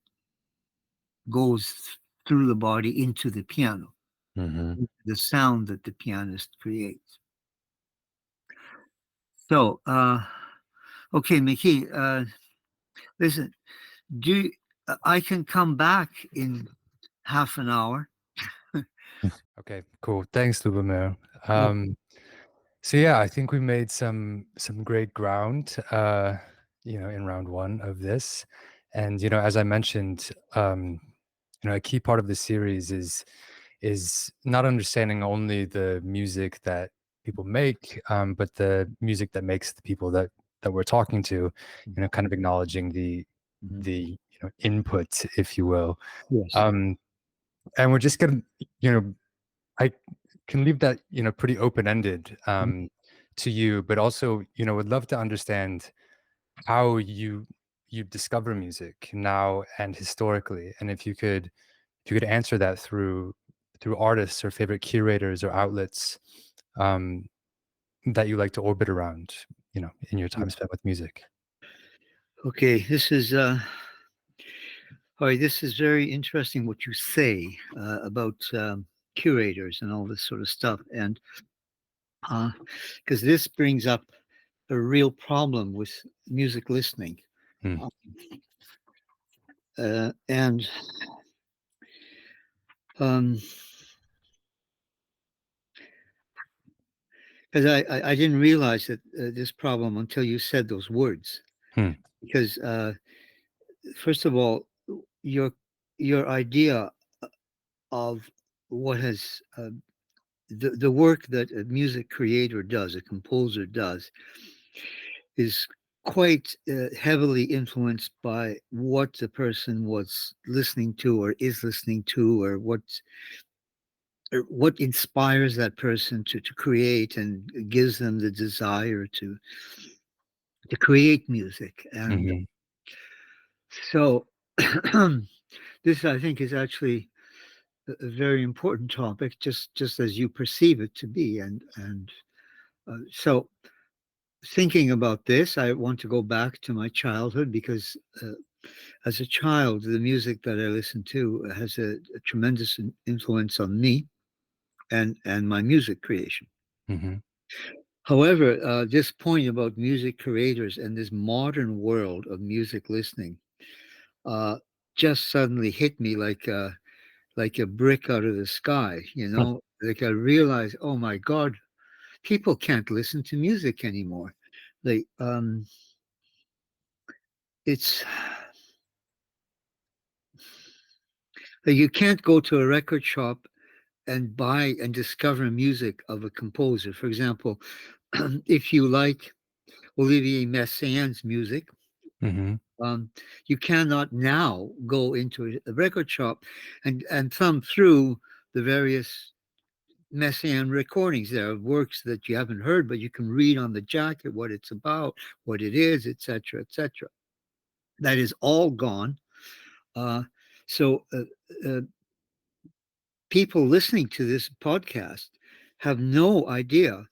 goes through the body into the piano, Hmm. the sound that the pianist creates. So, okay, Mickey, listen, do I can come back in half an hour. Okay, cool. Thanks, Lubomyr. Oh, So yeah, I think we made some great ground, in round one of this, and as I mentioned, a key part of the series is not understanding only the music that people make, but the music that makes the people that we're talking to, kind of acknowledging the input, if you will, yes. um, and we're just gonna, I can leave that, pretty open-ended, to you, but also, would love to understand how you discover music now and historically, and if you could answer that through artists or favorite curators or outlets, um, that you like to orbit around, in your time spent with music. Okay, this is all right. This is very interesting what you say about curators and all this sort of stuff, and because this brings up a real problem with music listening, Hmm. and um, because I didn't realize that this problem until you said those words. Hmm. Because first of all, your your idea of what has the work that a music creator does, a composer does, is quite heavily influenced by what the person was listening to or is listening to, or what inspires that person to create and gives them the desire to create music. And Hmm. so this, I think, is actually a very important topic, just as you perceive it to be. And so thinking about this, I want to go back to my childhood because as a child, the music that I listened to has a tremendous influence on me and my music creation. Hmm. However, this point about music creators and this modern world of music listening uh, just suddenly hit me like a brick out of the sky. Like I realized, oh my God, people can't listen to music anymore. Like it's like you can't go to a record shop and buy and discover music of a composer. For example, if you like Olivier Messiaen's music, Hmm. um, you cannot now go into a record shop and thumb through the various Messiaen recordings. There are works that you haven't heard, but you can read on the jacket what it's about, what it is, etc., etc. That is all gone. Uh, so people listening to this podcast have no idea.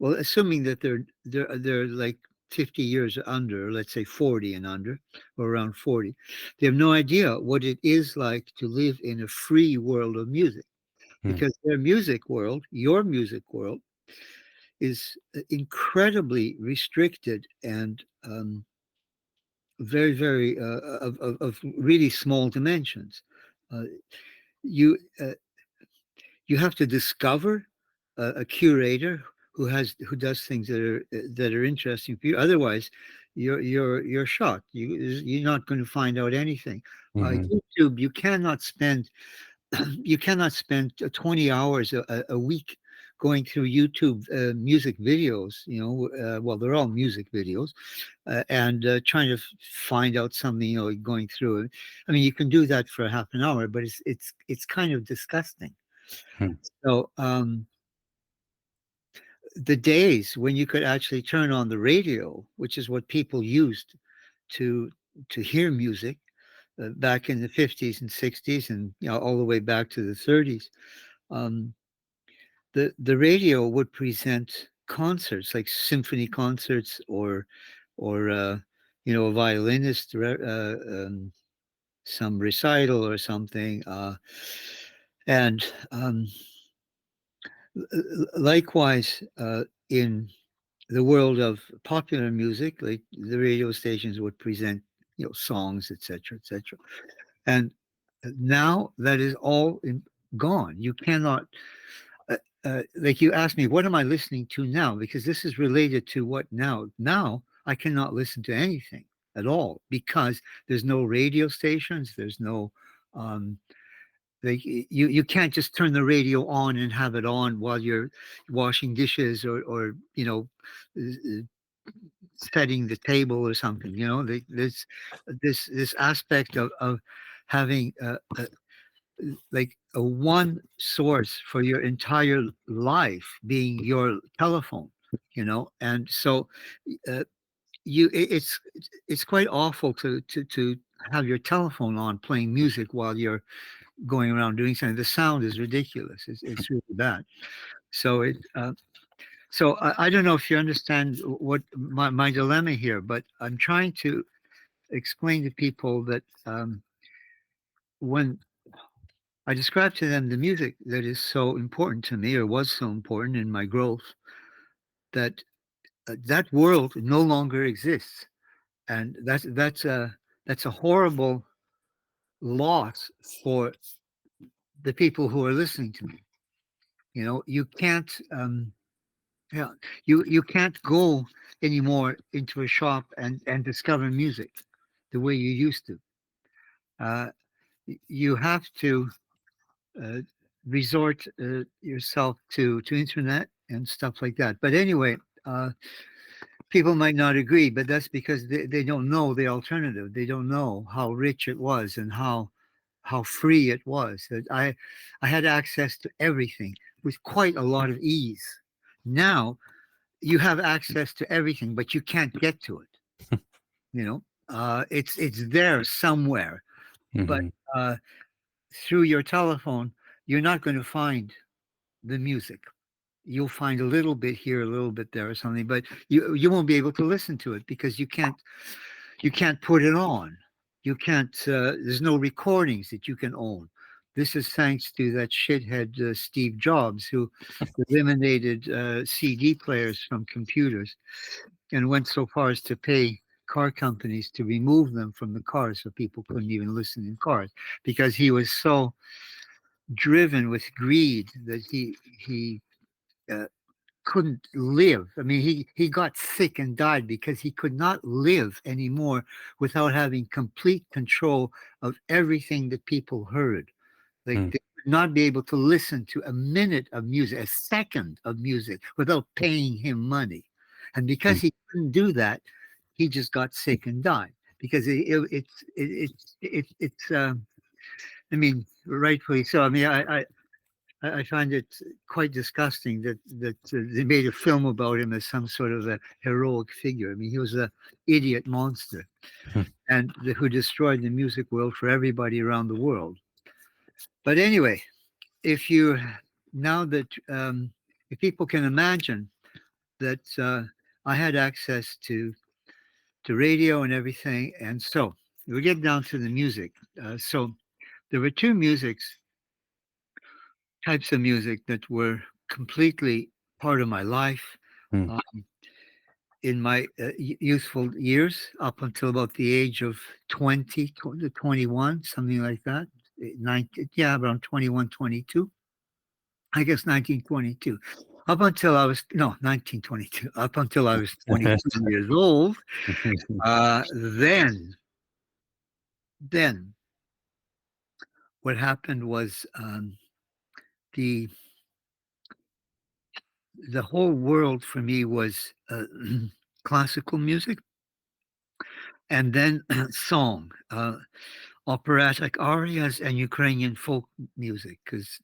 Well, assuming that they're like 50 years under, let's say 40 and under, or around 40, they have no idea what it is like to live in a free world of music, Hmm. because their music world, your music world, is incredibly restricted and very, very of really small dimensions. Uh, you uh, you have to discover a curator who does things that are interesting for you. Otherwise, you're shot. You're not going to find out anything. Hmm. YouTube, you cannot spend 20 hours a week going through YouTube music videos. Well, they're all music videos, and trying to find out something. Going through it. I mean, you can do that for half an hour, but it's kind of disgusting. Hmm. So the days when you could actually turn on the radio, which is what people used to hear music back in the 50s and 60s, and all the way back to the 30s. Um, the radio would present concerts like symphony concerts, or a violinist, some recital or something, and likewise, in the world of popular music, like the radio stations would present, songs, etc., etc. And now that is all gone. You cannot, like you asked me, what am I listening to now? Because this is related to what now. Now I cannot listen to anything at all because there's no radio stations. There's no, like you can't just turn the radio on and have it on while you're washing dishes, or setting the table or something. This aspect of having like a one source for your entire life being your telephone, and so uh, it's quite awful to have your telephone on playing music while you're going around doing something. The sound is ridiculous. It's really bad. So I don't know if you understand what my dilemma here, but I'm trying to explain to people that when I describe to them the music that is so important to me, or was so important in my growth, that that world no longer exists, and that's a horrible loss for the people who are listening to me. You can't. Yeah, you can't go anymore into a shop and discover music the way you used to. Uh, you have to uh, resort yourself to internet and stuff like that. But anyway, people might not agree, but that's because they don't know the alternative. They don't know how rich it was and how free it was. That I had access to everything with quite a lot of ease. Now you have access to everything, but you can't get to it. It's there somewhere, but Hmm. through your telephone, you're not going to find the music. You'll find a little bit here, a little bit there, or something, but you won't be able to listen to it because you can't put it on. You can't. There's no recordings that you can own. This is thanks to that shithead Steve Jobs, who eliminated CD players from computers and went so far as to pay car companies to remove them from the cars so people couldn't even listen in cars, because he was so driven with greed that he uh, couldn't live. I mean, he got sick and died because he could not live anymore without having complete control of everything that people heard. Like, Mm. they would not be able to listen to a minute of music, a second of music, without paying him money. And because Mm. he couldn't do that, he just got sick and died. Because it's I mean, rightfully so. I mean, I find it quite disgusting that they made a film about him as some sort of a heroic figure. I mean, he was a idiot monster, and who destroyed the music world for everybody around the world. But anyway, if you now that if people can imagine that I had access to radio and everything, and so we get down to the music. So there were two types of music that were completely part of my life Mm. uh, in my youthful years, up until about the age of 20 to 21, something like that. 19, yeah, around 21, 22. I guess 1922. Up until I was, no, 1922, up until I was 22 years old. Then what happened was the the whole world for me was classical music, and then song, operatic arias, and Ukrainian folk music, because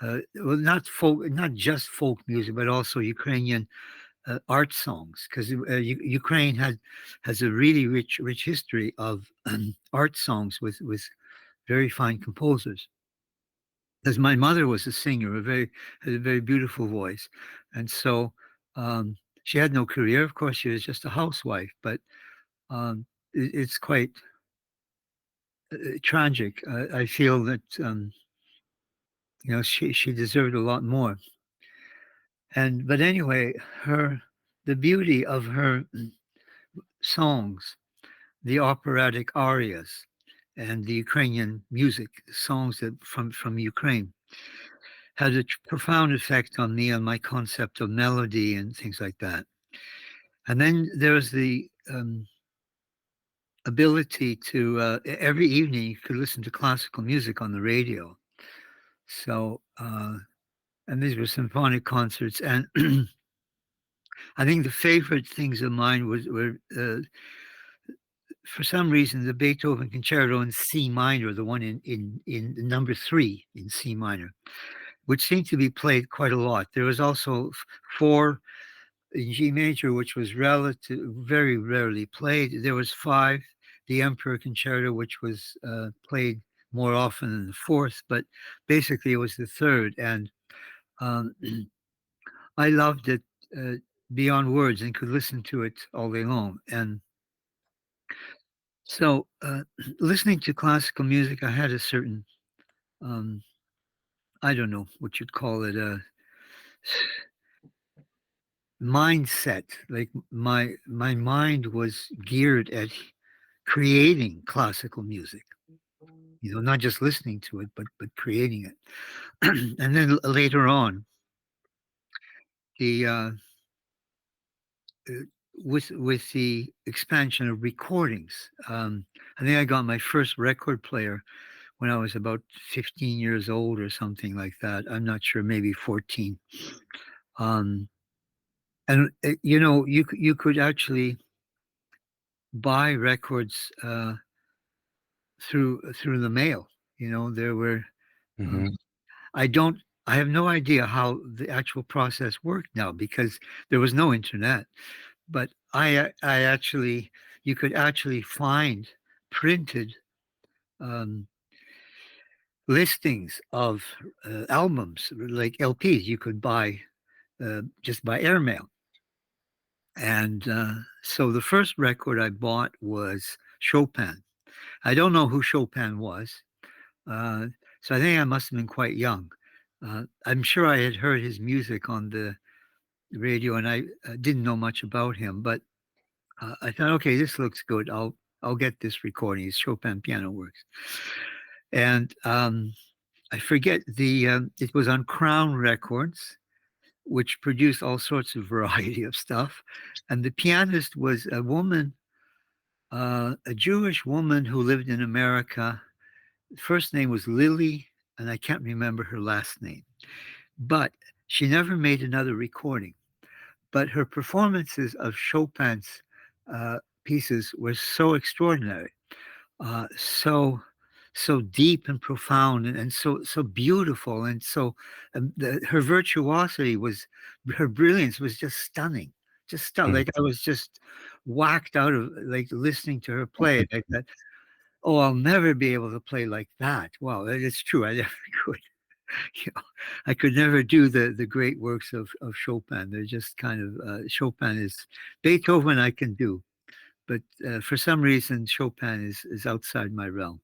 well, not just folk music, but also Ukrainian art songs, because Ukraine has a really rich history of art songs with very fine composers. Because my mother was a singer, had a very beautiful voice, and so she had no career. Of course, she was just a housewife, but it's quite tragic. I feel that she deserved a lot more. But anyway, the beauty of her songs, the operatic arias, and the Ukrainian music, songs that from Ukraine, had a profound effect on me, on my concept of melody and things like that. And then there's the ability to every evening you could listen to classical music on the radio. So and these were symphonic concerts, and I think the favorite things of mine were for some reason the Beethoven Concerto in C minor, the one in number 3 in C minor, which seemed to be played quite a lot. There was also 4 in G major, which was very rarely played. There was 5, the Emperor Concerto, which was played more often than the 4th, but basically it was the 3rd. And um, I loved it beyond words and could listen to it all day long. And so listening to classical music, I had a certain, I don't know what you'd call it, a mindset. Like my mind was geared at creating classical music, not just listening to it, but creating it. And then later on, the with the expansion of recordings, I think I got my first record player when I was about 15 years old or something like that. I'm not sure, maybe 14. And you could actually buy records through the mail. There were. Mm-hmm. I have no idea how the actual process worked now because there was no internet. But you could actually find printed listings of albums like LPs you could buy just by airmail. And so the first record I bought was Chopin. I don't know who Chopin was. So I think I must have been quite young. I'm sure I had heard his music on the radio, and I didn't know much about him. But I thought, okay, this looks good. I'll get this recording. It's Chopin piano works, and I forget it was on Crown Records, which produced all sorts of variety of stuff, and the pianist was a woman, a Jewish woman who lived in America. First name was Lily, and I can't remember her last name. But she never made another recording. But her performances of Chopin's pieces were so extraordinary, so deep and profound, and so beautiful, and so her virtuosity her brilliance was just stunning, just stunning. Like I was just whacked out of like listening to her play. Like that. Oh, I'll never be able to play like that. Wow, it's true. I never could. I could never do the great works of Chopin. They're just kind of Chopin is Beethoven. I can do, but for some reason Chopin is outside my realm.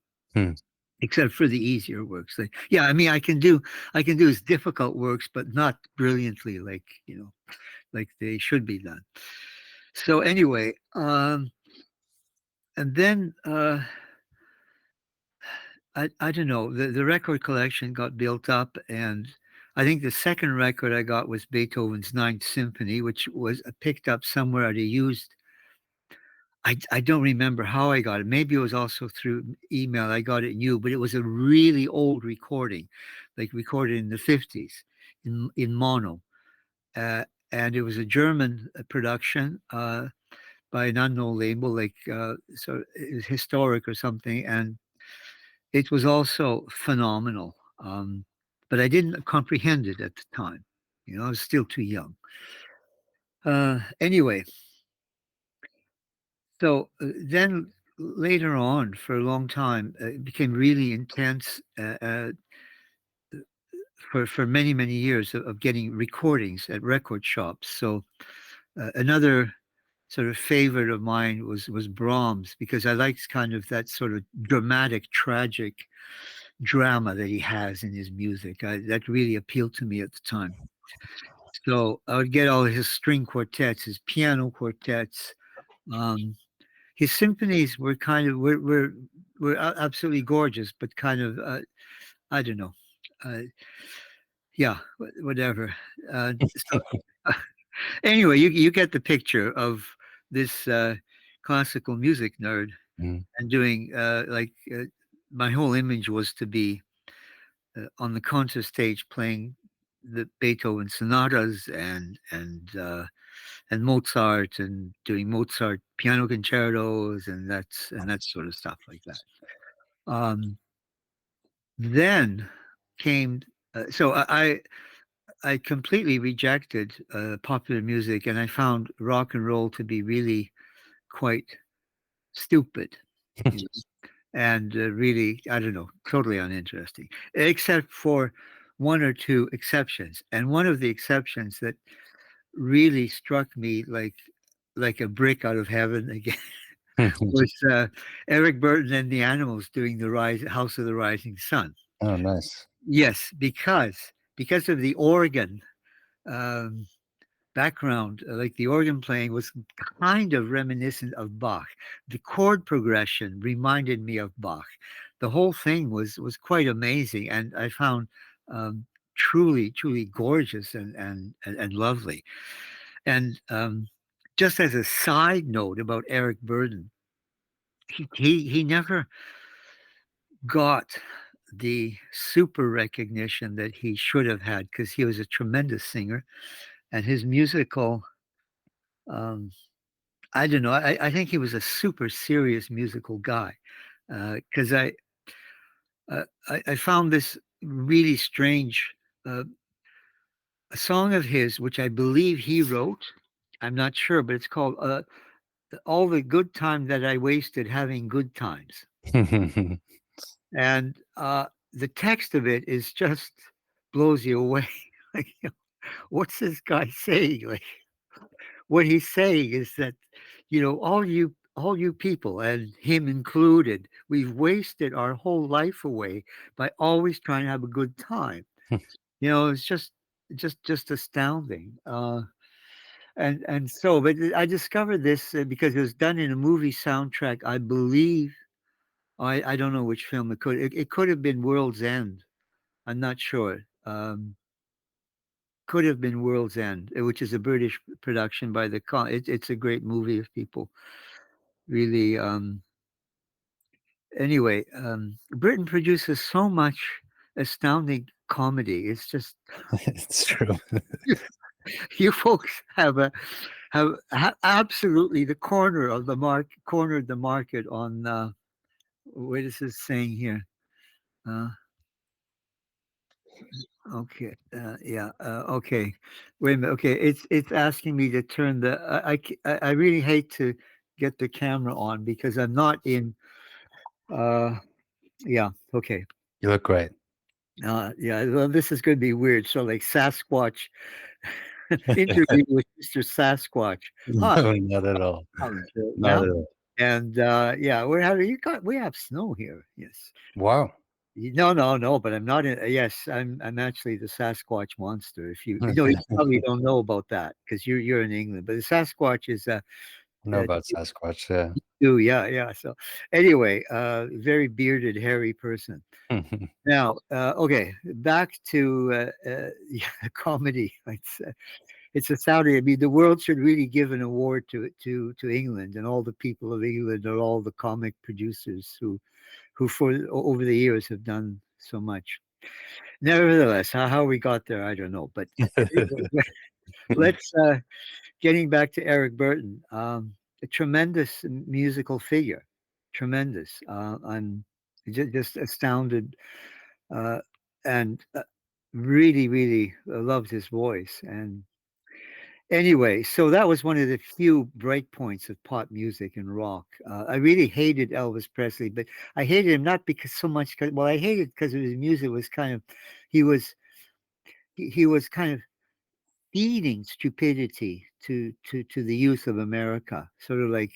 Except for the easier works. Like, yeah, I mean, I can do his difficult works, but not brilliantly, like like they should be done. So anyway, and then. I don't know. The record collection got built up, and I think the second record I got was Beethoven's Ninth Symphony, which was picked up somewhere at a used. I don't remember how I got it. Maybe it was also through email. I got it new, but it was a really old recording, like recorded in the 50s in mono. And it was a German production by an unknown label, like so it was historic or something. And it was also phenomenal. but I didn't comprehend it at the time. I was still too young. Anyway, so then later on, for a long time, it became really intense for many, many years of getting recordings at record shops. So another sort of favorite of mine was Brahms, because I liked kind of that sort of dramatic, tragic drama that he has in his music. That really appealed to me at the time. So I would get all his string quartets, his piano quartets. His symphonies were kind of were absolutely gorgeous, but kind of I don't know. Uh, yeah, whatever. So anyway, you get the picture of this classical music nerd Mm. and doing my whole image was to be on the concert stage playing the Beethoven sonatas and Mozart and doing Mozart piano concertos and that sort of stuff like that. Then came so I completely rejected popular music, and I found rock and roll to be really quite stupid, you know, and really, I don't know, totally uninteresting, except for one or two exceptions. And one of the exceptions that really struck me like a brick out of heaven again was Eric Burton and the Animals doing the House of the Rising Sun. Oh, nice. Yes, because of the organ um, background, like the organ playing was kind of reminiscent of Bach. The chord progression reminded me of Bach. The whole thing was quite amazing, and I found um, truly gorgeous and lovely. And just as a side note about Eric Burden, he never got the super recognition that he should have had, because he was a tremendous singer, and his musical um, I don't know. I think he was a super serious musical guy, because I found this really strange a song of his, which I believe he wrote. I'm not sure, but it's called "All the Good Time That I Wasted Having Good Times," and the text of it is just blows you away. Like, what's this guy saying? Like, what he's saying is that, all you people, and him included, we've wasted our whole life away by always trying to have a good time. It's just astounding. And so, but I discovered this because it was done in a movie soundtrack, I believe. I don't know which film it could have been World's End. I'm not sure. Could have been World's End, which is a British production by it's a great movie if people really anyway, Britain produces so much astounding comedy. It's just It's true. you folks have absolutely the cornered the market on what is this saying here? Uh, okay, yeah, okay. Wait a minute. Okay, it's asking me to turn the. I really hate to get the camera on because I'm not in. Yeah. Okay. You look great. Yeah. Well, this is going to be weird. So, like Sasquatch interview with Mr. Sasquatch. Hi, No, not at all. I'm Not now, at all. and yeah, we have snow here. Yes. Wow. No, but I'm not in. Yes, I'm actually the Sasquatch monster. If you probably don't know about that because you're in England, but the Sasquatch is I know about Sasquatch, yeah. yeah. So anyway, very bearded, hairy person. Now, okay, back to yeah, comedy. It's astounding. I mean, the world should really give an award to England and all the people of England and all the comic producers who for over the years have done so much. Nevertheless, how we got there, I don't know. But let's getting back to Eric Burton, a tremendous musical figure, tremendous. I'm just astounded, uh, and really, really loved his voice. And anyway, so that was one of the few break points of pop music and rock. I really hated Elvis Presley, but I hated him not because so much. Well, I hated because his music was kind of, he was he was kind of feeding stupidity to the youth of America. Sort of like,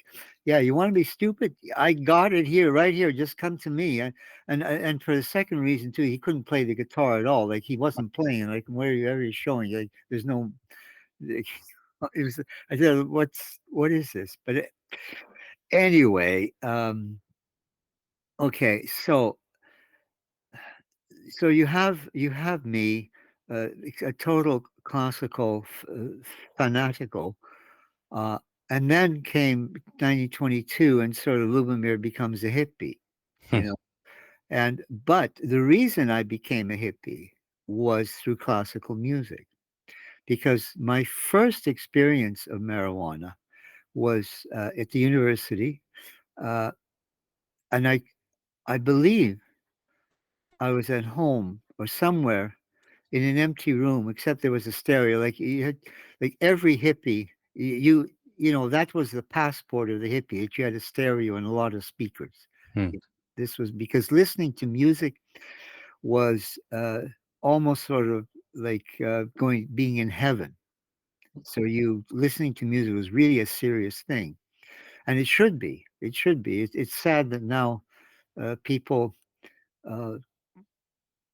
yeah, you want to be stupid? I got it here, right here. Just come to me. And for the second reason too, he couldn't play the guitar at all. Like he wasn't playing. Like wherever he's showing, like there's no. It was. I said, what is this? But anyway, okay, so you have me, a total classical fanatical, uh, and then came 1922, and sort of Lubomyr becomes a hippie, you Hmm. know. And but the reason I became a hippie was through classical music, because my first experience of marijuana was at the university, uh, and I believe I was at home or somewhere in an empty room, except there was a stereo. Like you had, like every hippie, that was the passport of the hippie. That you had a stereo and a lot of speakers. Hmm. This was because listening to music was almost sort of like being in heaven. So you listening to music was really a serious thing, and it should be. It should be. It's sad that now people uh,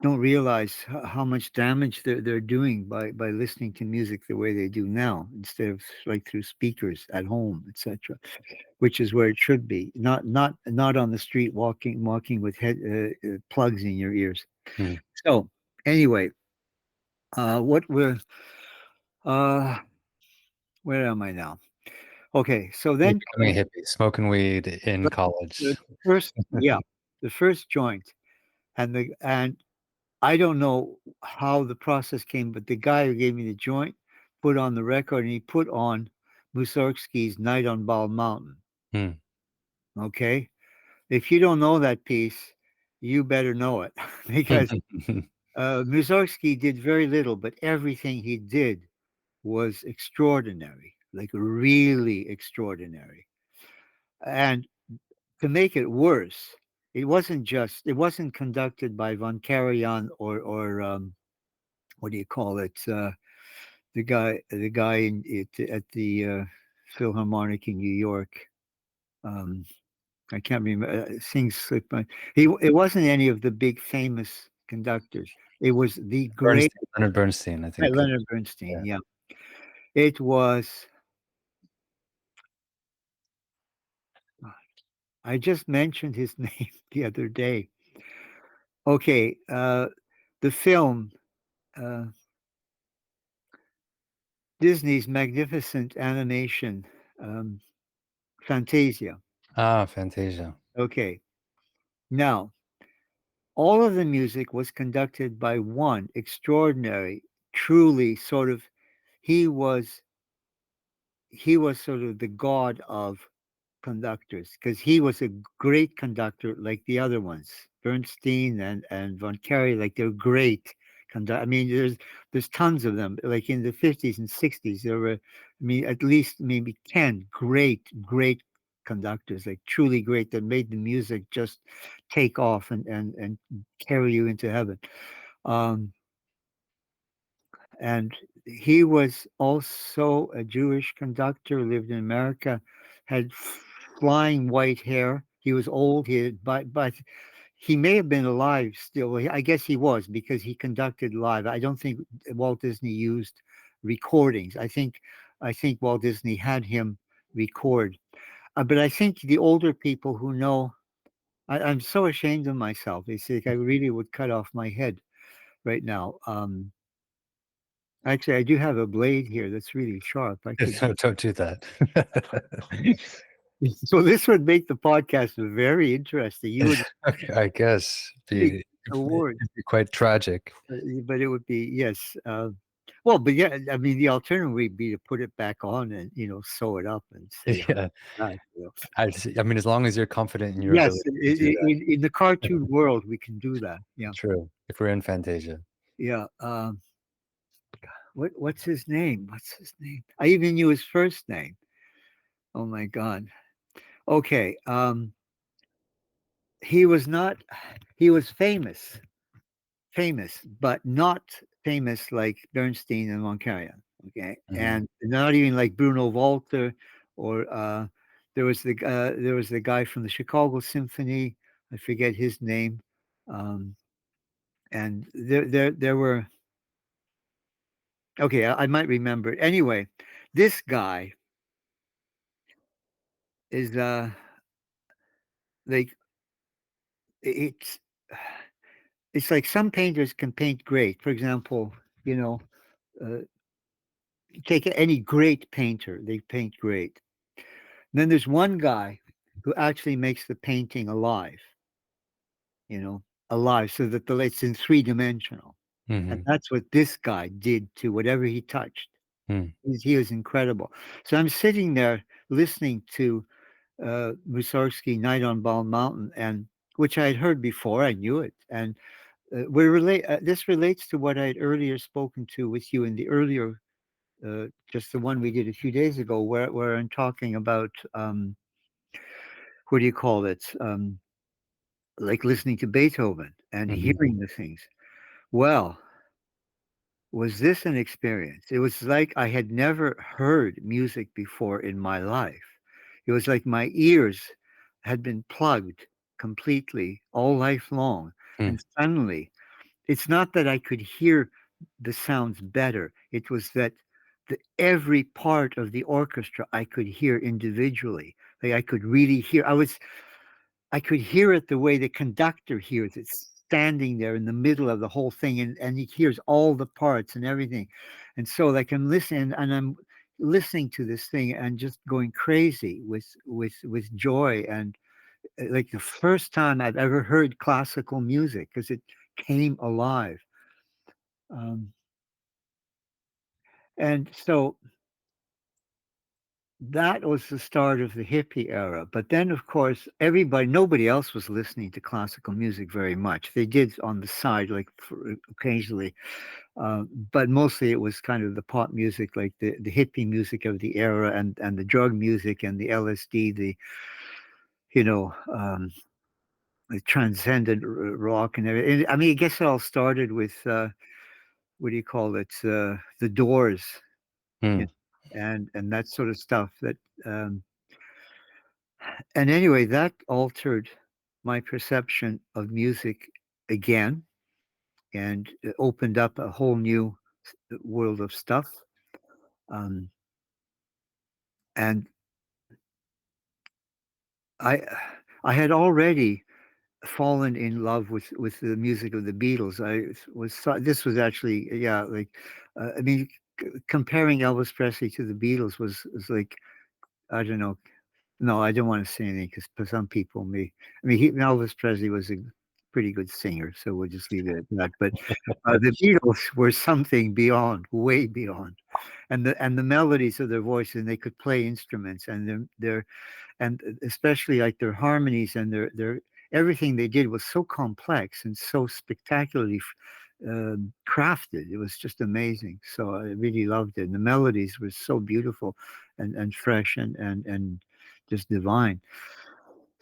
don't realize how much damage they're doing by listening to music the way they do now, instead of like through speakers at home, etc., which is where it should be, not on the street walking with head plugs in your ears. Hmm. So anyway, what we're uh where am I now? Okay, so You're then becoming a hippie, smoking weed in the college. first, yeah, the first joint, and I don't know how the process came, but the guy who gave me the joint put on the record, and he put on Mussorgsky's Night on Bald Mountain. Hmm. Okay. If you don't know that piece, you better know it because Mussorgsky did very little, but everything he did was extraordinary, like really extraordinary. And to make it worse, it wasn't conducted by Von Karajan or what do you call it? The guy at the Philharmonic in New York. Um, I can't remember. Things slip my. It wasn't any of the big famous conductors. It was the great Leonard Bernstein, I think. Leonard Bernstein. Yeah. Yeah, it was. I just mentioned his name the other day. Okay, the film, uh, Disney's magnificent animation, um, Fantasia. Ah, Fantasia. Okay, now all of the music was conducted by one extraordinary, truly sort of, he was he was sort of the god of conductors, because he was a great conductor like the other ones, Bernstein and Von Carey, like they're great conduct. I mean, there's tons of them. Like in the 50s and 60s, there were, I mean, at least maybe 10 great conductors, like truly great, that made the music just take off and carry you into heaven. Um, and he was also a Jewish conductor, lived in America, had flying white hair. He was old, but he may have been alive still. I guess he was, because he conducted live. I don't think Walt Disney used recordings. I think Walt Disney had him record. But I think the older people who know, I'm so ashamed of myself. It's like I really would cut off my head right now. Actually, I do have a blade here that's really sharp. I could. Don't do that. So this would make the podcast very interesting. You would Okay, I guess take be awards, it'd be quite tragic. but it would be, yes. Well, but yeah, I mean, the alternative would be to put it back on and sew it up and say, Yeah, "Hi," I mean, as long as you're confident in your Yes, ability to do that, in the cartoon world, we can do that. Yeah. true. If we're in Fantasia. Yeah. What's his name? What's his name? I even knew his first name. Oh my God. Okay. He was not. He was famous, but not famous like Bernstein and Von Karajan. Okay, Mhm. and not even like Bruno Walter or there was the guy from the Chicago Symphony. I forget his name. Um, and there were okay. I might remember it. Anyway. This guy is like it's it's like some painters can paint great. For example, you know, uh, take any great painter, they paint great. And then there's one guy who actually makes the painting alive, you know, alive, so that it's in three-dimensional. And Mhm. that's what this guy did to whatever he touched. Mm. He was incredible. So I'm sitting there listening to Mussorgsky Night on Bald Mountain, and which I had heard before. I knew it, and this relates to what I had earlier spoken to with you in the earlier, just the one we did a few days ago, where I'm talking about what do you call it? Like listening to Beethoven and Mhm. hearing the things. Well, was this an experience? It was like I had never heard music before in my life. It was like my ears had been plugged completely all life long. Mm. And suddenly, it's not that I could hear the sounds better. It was that every part of the orchestra I could hear individually. Like I could really hear. I could hear it the way the conductor hears it, standing there in the middle of the whole thing, and he hears all the parts and everything. And so like I'm listening and I'm listening to this thing and just going crazy with joy and like the first time I've ever heard classical music because it came alive. Um, and so that was the start of the hippie era. But then, of course, nobody else was listening to classical music very much. They did on the side, like occasionally, but mostly it was kind of the pop music, like the hippie music of the era, and the drug music and the LSD, you know, the transcendent rock and everything. I mean, I guess it all started with what do you call it? The Doors, you Mm. know, and that sort of stuff. Um, and anyway, that altered my perception of music again, and it opened up a whole new world of stuff. Um, and I, I had already fallen in love with the music of the Beatles. This was actually yeah like I mean comparing Elvis Presley to the Beatles was like I don't know. No, I don't want to say anything because for some people may. I mean, Elvis Presley was a pretty good singer, so we'll just leave it at that. But the Beatles were something beyond, way beyond, and the melodies of their voices, and they could play instruments, and and especially like their harmonies and their everything they did was so complex and so spectacularly crafted. It was just amazing. So I really loved it. And the melodies were so beautiful and fresh and just divine.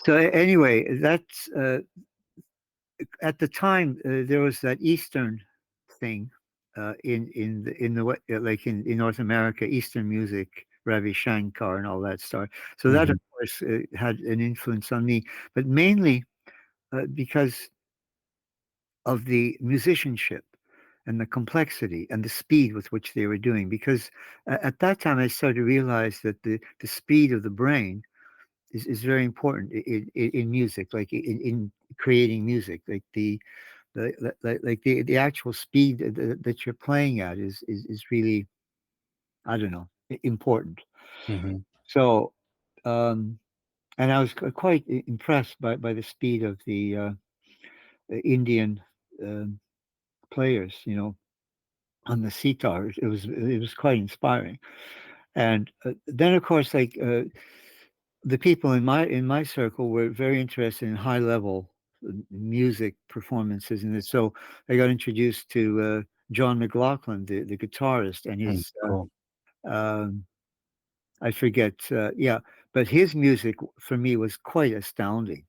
So anyway, that's at the time there was that Eastern thing like in North America, Eastern music, Ravi Shankar and all that stuff. So that of Mhm. course had an influence on me, but mainly because of the musicianship and the complexity and the speed with which they were doing. Because at that time, I started to realize that the speed of the brain is very important in music, like in creating music, like the actual speed that you're playing at is really, I don't know, important. Mhm. So, um, and I was quite impressed by the speed of the Indian um players, on the sitar. It was quite inspiring. And then, of course, like the people in my circle were very interested in high level music performances and so I got introduced to John McLaughlin, the guitarist, and his Cool. I forget, yeah, but his music for me was quite astounding.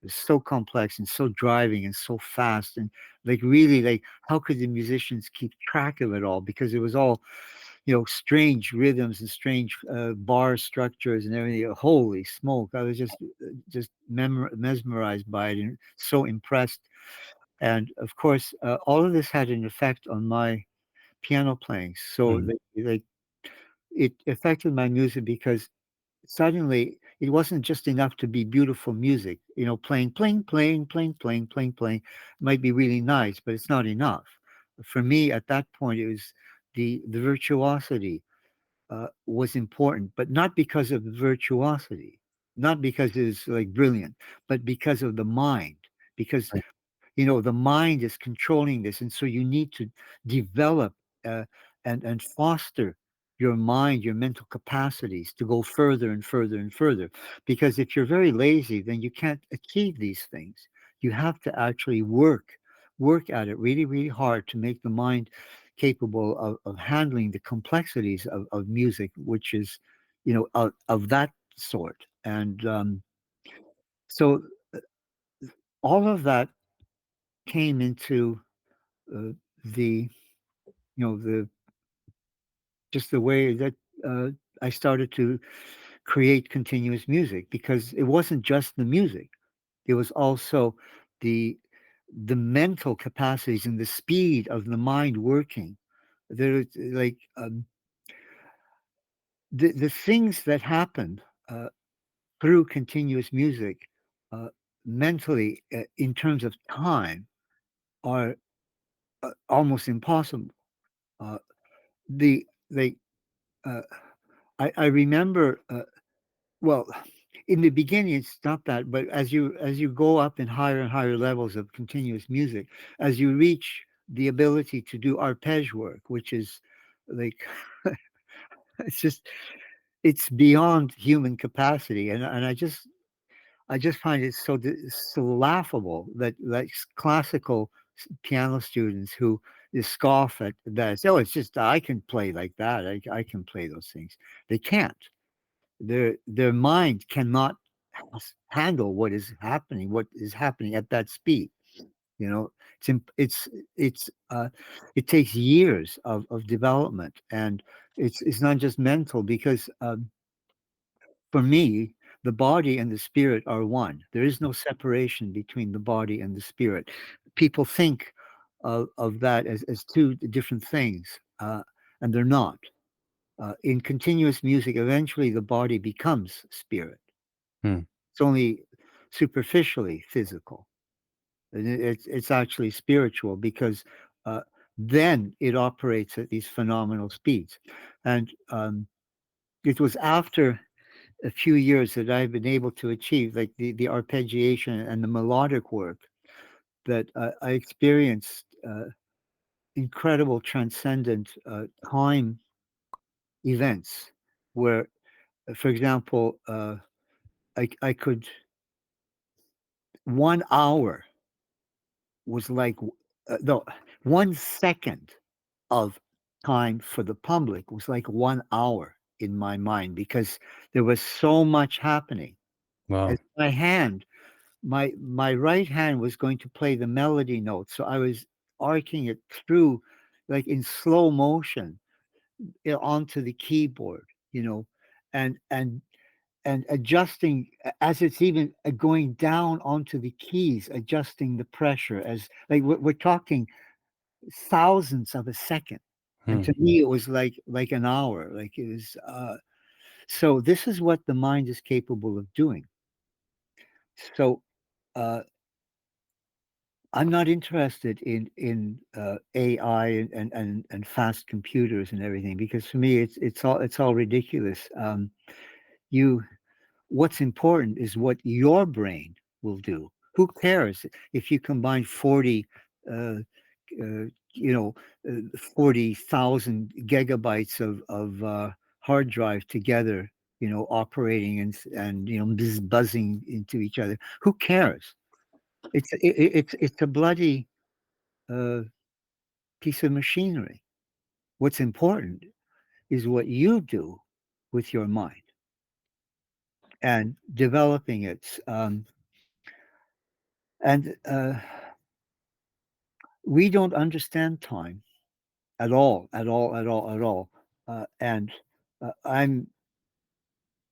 It's so complex and so driving and so fast, and like really, like how could the musicians keep track of it all? Because it was all, strange rhythms and strange bar structures and everything. Holy smoke! I was just mesmerized by it and so impressed. And of course, all of this had an effect on my piano playing. So it affected my music because suddenly it wasn't just enough to be beautiful music, playing might be really nice, but it's not enough. For me at that point, it was the virtuosity was important, but not because of the virtuosity, not because it was like brilliant, but because of the mind, because Right. the mind is controlling this, and so you need to develop uh, and foster your mind, your mental capacities to go further and further and further, because if you're very lazy, then you can't achieve these things. You have to actually work at it really, really hard to make the mind capable of handling the complexities of music, which is of that sort. And so all of that came into uh, the the just the way that uh, I started to create continuous music, because it wasn't just the music; it was also the the mental capacities and the speed of the mind working. There, like the things that happen uh, through continuous music uh, mentally in terms of time are almost impossible. Uh, the they uh, I remember, well, in the beginning, it's not that, but as you go up in higher and higher levels of continuous music, as you reach the ability to do arpege work, which is like it's just it's beyond human capacity, and I just find it so laughable that like classical piano students who scoff at that. Say, oh, it's just I can play like that. I can play those things. They can't. Their mind cannot handle what is happening at that speed. It's it takes years of development, and it's not just mental, because for me, the body and the spirit are one. There is no separation between the body and the spirit. People think of that as two different things, and they're not. In continuous music, eventually the body becomes spirit. Hmm. It's only superficially physical. And it's actually spiritual, because uh, then it operates at these phenomenal speeds. And it was after a few years that I've been able to achieve like the arpeggiation and the melodic work that I experienced incredible transcendent time events where, for example, I could 1 hour was like no 1 second of time for the public was like 1 hour in my mind, because there was so much happening. Wow. As my right hand was going to play the melody note, so I was arcing it through like in slow motion onto the keyboard, and and and adjusting as it's even going down onto the keys, adjusting the pressure as like we're talking thousandths of a second. And Hmm. to me it was like an hour, like it was so this is what the mind is capable of doing. So uh I'm not interested in AI and fast computers and everything, because for me it's all ridiculous. You What's important is what your brain will do. Who cares if you combine 40 uh, uh, you know 40,000 gigabytes of hard drive together, operating and buzzing into each other? Who cares? It's a bloody piece of machinery. What's important is what you do with your mind and developing it. And we don't understand time at all. And I'm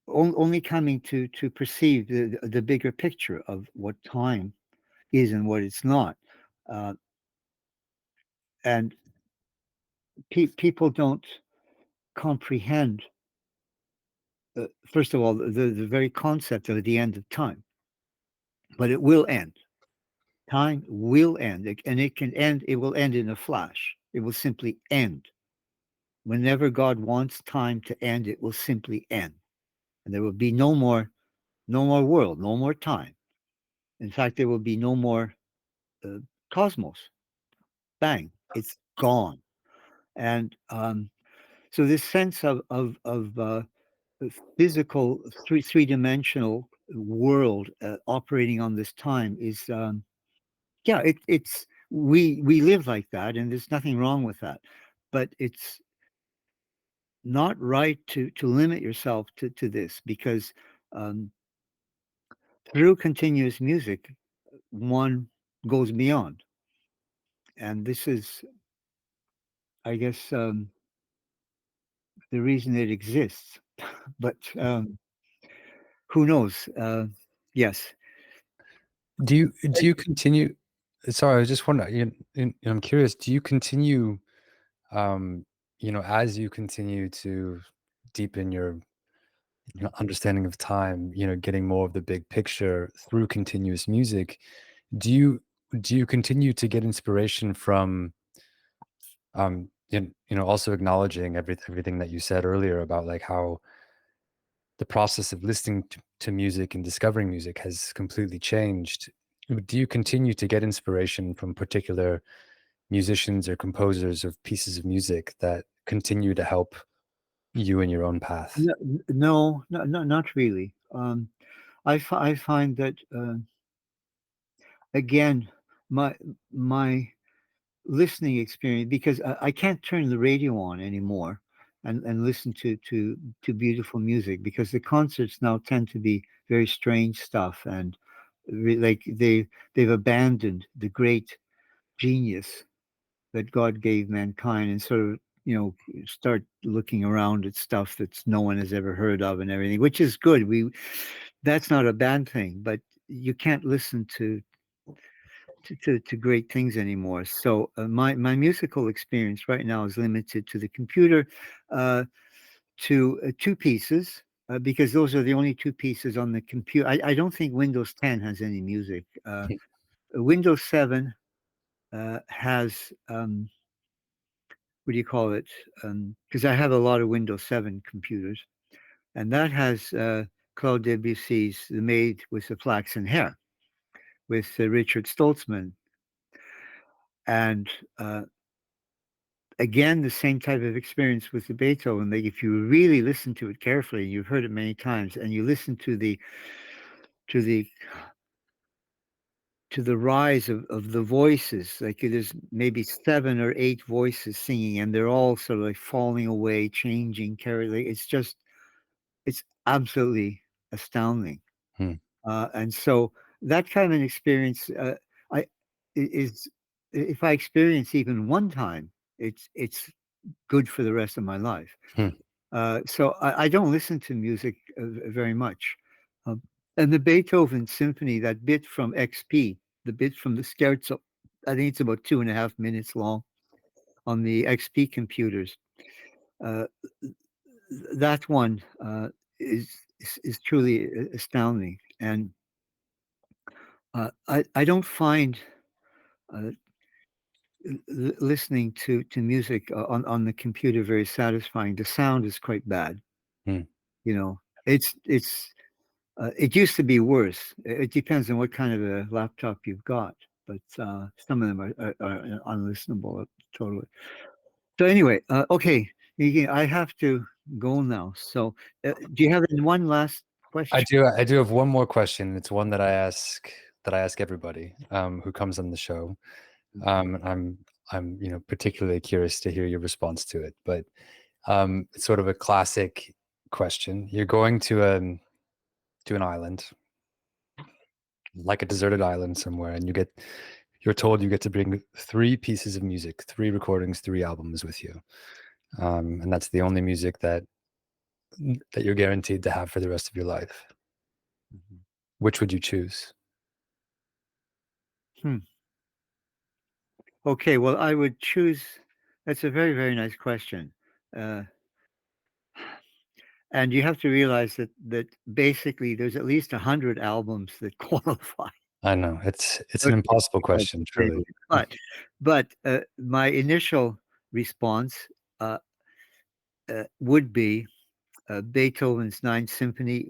only coming to perceive the bigger picture of what time is and what it's not. And people don't comprehend, first of all, the very concept of the end of time. But it will end. Time will end, and it can end. It will end in a flash. It will simply end. Whenever God wants time to end, it will simply end, and there will be no more world, no more time. In fact, there will be no more cosmos. Bang! It's gone. And so this sense of physical three-dimensional world operating on this time is yeah, it's we live like that, and there's nothing wrong with that, but it's not right to limit yourself to this, because um, through continuous music one goes beyond, and this is, I guess, the reason it exists. But who knows? Yes. Do you continue? Sorry, I just wonder. I'm curious. Do you continue? As you continue to deepen your understanding of time, getting more of the big picture through continuous music. Do you continue to get inspiration from also acknowledging everything that you said earlier about like how the process of listening to music and discovering music has completely changed. Do you continue to get inspiration from particular musicians or composers of pieces of music that continue to help you in your own path? No, not really. I find that again, my listening experience, because I can't turn the radio on anymore and listen to beautiful music, because the concerts now tend to be very strange stuff, and like they've abandoned the great genius that God gave mankind, and sort of, start looking around at stuff that's no one has ever heard of and everything, which is good. That's not a bad thing, but you can't listen to great things anymore. So my musical experience right now is limited to the computer, to two pieces, because those are the only two pieces on the computer. I don't think Windows 10 has any music. Windows 7 has what do you call it? Because I have a lot of Windows 7 computers, and that has Claude Debussy's "The Maid with the Flaxen Hair" with Richard Stoltzman. And again, the same type of experience with the Beethoven. Like, if you really listen to it carefully, you've heard it many times, and you listen to the rise of the voices, like there's maybe 7 or 8 voices singing, and they're all sort of like falling away, changing, carrying. It's absolutely astounding. Hmm. And so that kind of an experience, I is if I experience even one time, it's good for the rest of my life. Hmm. So I don't listen to music very much. And the Beethoven Symphony, that bit from XP, the bit from the Scherzo, I think it's about 2.5 minutes long on the XP computers. Uh, that one is truly astounding, and I don't find uh, listening to music on the computer very satisfying. The sound is quite bad. Hmm. It's it used to be worse. It depends on what kind of a laptop you've got, but some of them are unlistenable totally. So anyway, okay, I have to go now. So do you have one last question? I do have one more question. It's one that I ask that I ask everybody who comes on the show. I'm particularly curious to hear your response to it, but it's sort of a classic question. You're going to an island, like a deserted island somewhere, and you're told you get to bring 3 pieces of music, 3 recordings, 3 albums with you, and that's the only music that you're guaranteed to have for the rest of your life. Which would you choose? Okay, well, I would choose. That's a very, very nice question. And you have to realize that basically there's at least 100 albums that qualify. I know it's an impossible question, truly. But my initial response would be Beethoven's Ninth Symphony.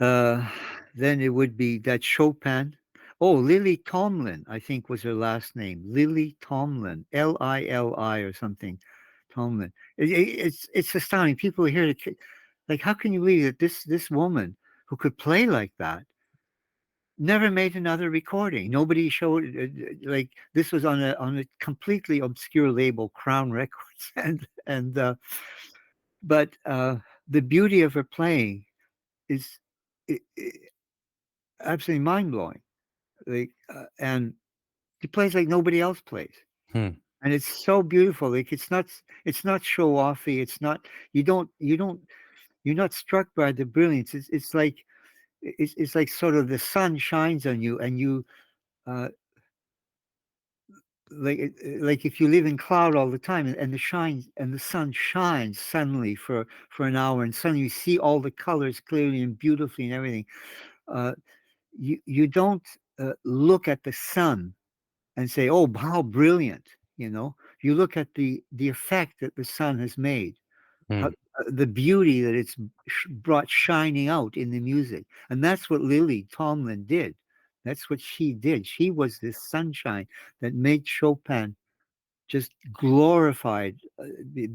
Then it would be that Chopin. Oh, Lily Tomlin, I think was her last name. Lily Tomlin, Lili or something. Tomlin. It's astounding. People hear it, like, how can you believe that this woman who could play like that never made another recording? Nobody showed like this was on a completely obscure label, Crown Records, but the beauty of her playing is absolutely mind blowing. Like and she plays like nobody else plays. And it's so beautiful. Like it's not show offy. It's not you're not struck by the brilliance. It's like it's like sort of the sun shines on you, and you like if you live in cloud all the time, and the sun shines suddenly for an hour, and suddenly you see all the colors clearly and beautifully and everything. You don't look at the sun and say, "Oh, how brilliant!" You look at the effect that the sun has made, the beauty that it's brought shining out in the music, and that's what Lily Tomlin did. That's what she did. She was this sunshine that made Chopin just glorified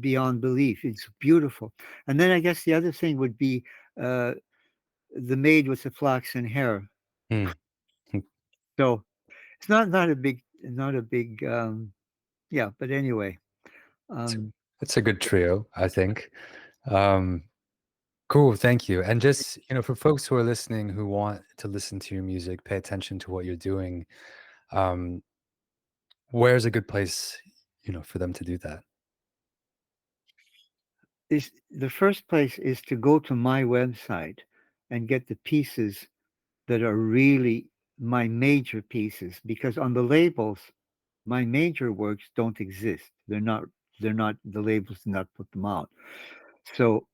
beyond belief. It's beautiful. And then I guess the other thing would be the Maid with the Flaxen Hair. So it's not a big yeah, but anyway. It's a good trio, I think. Cool, thank you. And just, for folks who are listening who want to listen to your music, pay attention to what you're doing, where's a good place, for them to do that? The first place is to go to my website and get the pieces that are really my major pieces, because on the labels, my major works don't exist. They're not, the labels do not put them out. So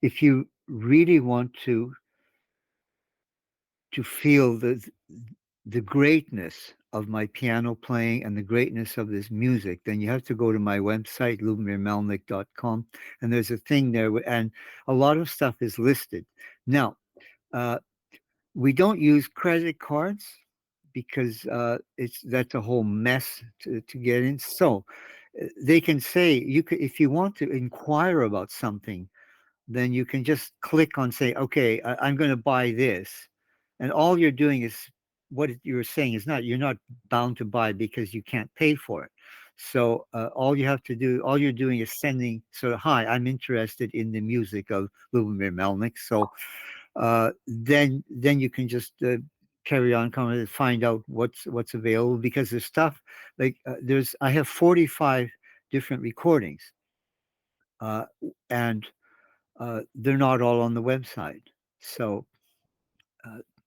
if you really want to feel the greatness of my piano playing and the greatness of this music, then you have to go to my website, lubomyrmelnyk.com, and there's a thing there, and a lot of stuff is listed. Now, we don't use credit cards because that's a whole mess to get in. So they can say, if you want to inquire about something, then you can just click on, say, okay, I'm going to buy this. And all you're doing is what you're saying is you're not bound to buy because you can't pay for it. So all you're doing is sending sort of, hi, I'm interested in the music of Lubomyr Melnyk. So then you can just carry on, come and find out what's available, because there's stuff like I have 45 different recordings, and they're not all on the website. So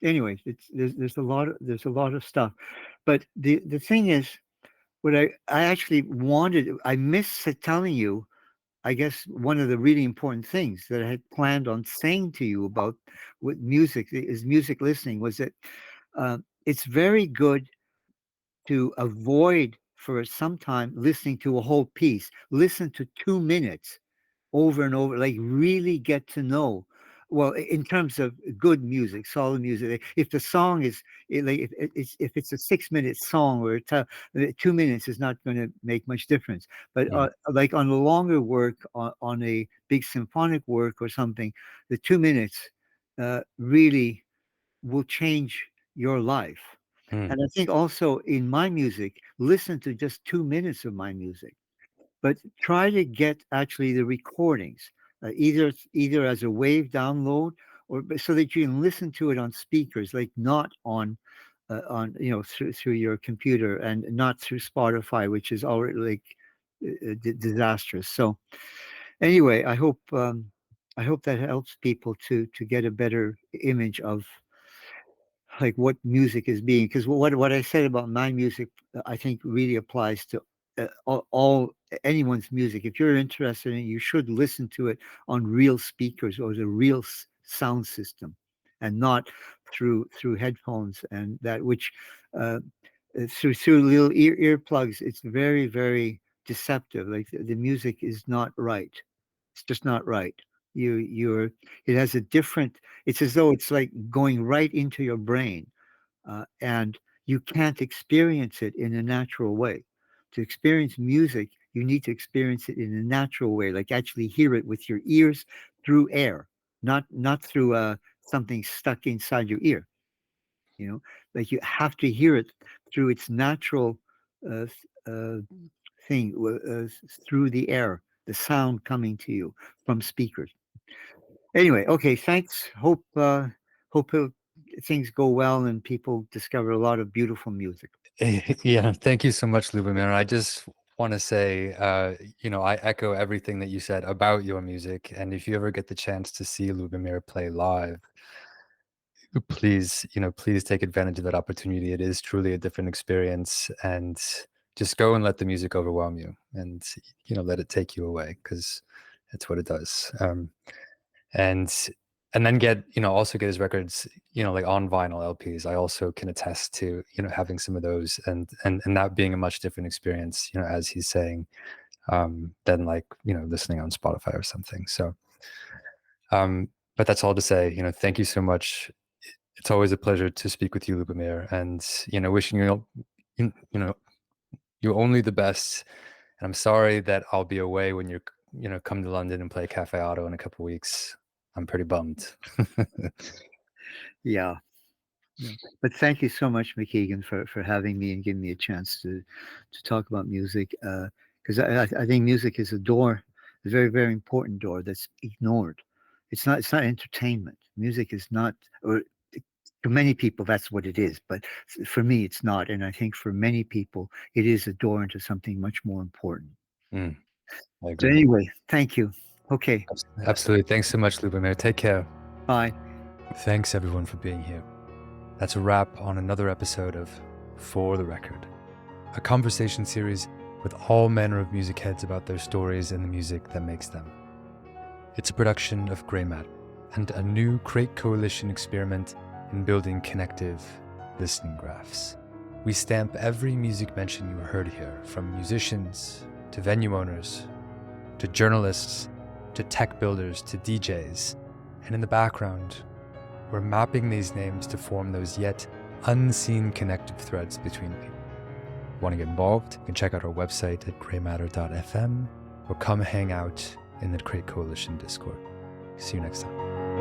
anyway, there's a lot of stuff, but the thing is, what I actually wanted, I missed telling you, I guess one of the really important things that I had planned on saying to you about with music listening, was that it's very good to avoid for some time listening to a whole piece. Listen to 2 minutes over and over, like really get to know. Well, in terms of good music, solid music, if the song is like, if it's a 6-minute song, or 2 minutes is not going to make much difference. But like on a longer work, on a big symphonic work or something, the 2 minutes really will change your life. Mm. And I think also in my music, listen to just 2 minutes of my music, but try to get actually the recordings, either as a wave download or so that you can listen to it on speakers, like not on through your computer and not through Spotify, which is already like disastrous. So anyway, I hope that helps people to get a better image of like what music is being, because what I said about my music, I think really applies to all anyone's music. If you're interested in it, you should listen to it on real speakers or the real sound system, and not through headphones and that which through little earplugs. It's very, very deceptive. Like the music is not right. It's just not right. You're it has a different, it's as though it's like going right into your brain, and you can't experience it in a natural way. To experience music, you need to experience it in a natural way, like actually hear it with your ears through air, not through something stuck inside your ear. You know, like you have to hear it through its natural uh, uh, thing, through the air, the sound coming to you from speakers. Anyway, okay, thanks. Hope things go well and people discover a lot of beautiful music. Yeah, thank you so much, Lubomyr. I just want to say, I echo everything that you said about your music. And if you ever get the chance to see Lubomyr play live, please take advantage of that opportunity. It is truly a different experience, and just go and let the music overwhelm you, and let it take you away, because that's what it does. And then also get his records, like on vinyl LPs. I also can attest to having some of those, and that being a much different experience, as he's saying, than like listening on Spotify or something. So but that's all to say, thank you so much. It's always a pleasure to speak with you, Lubomyr, and wishing you only the best. And I'm sorry that I'll be away when you're come to London and play Cafe Auto in a couple weeks. I'm pretty bummed. Yeah. Yeah. But thank you so much, McKeegan, for having me and giving me a chance to talk about music. Because I think music is a door, a very, very important door that's ignored. It's not entertainment. Music is not, or for many people that's what it is. But for me, it's not. And I think for many people, it is a door into something much more important. I So agree. anyway, thank you. Okay. Absolutely. Thanks so much, Lubomyr. Take care. Bye. Thanks everyone for being here. That's a wrap on another episode of For the Record, a conversation series with all manner of music heads about their stories and the music that makes them. It's a production of Grey Matter and a new Crate Coalition experiment in building connective listening graphs. We stamp every music mention you heard here, from musicians to venue owners to journalists to tech builders to DJs, and in the background, we're mapping these names to form those yet unseen connective threads between people. Want to get involved? You can check out our website at greymatter.fm or come hang out in the Crate Coalition Discord. See you next time.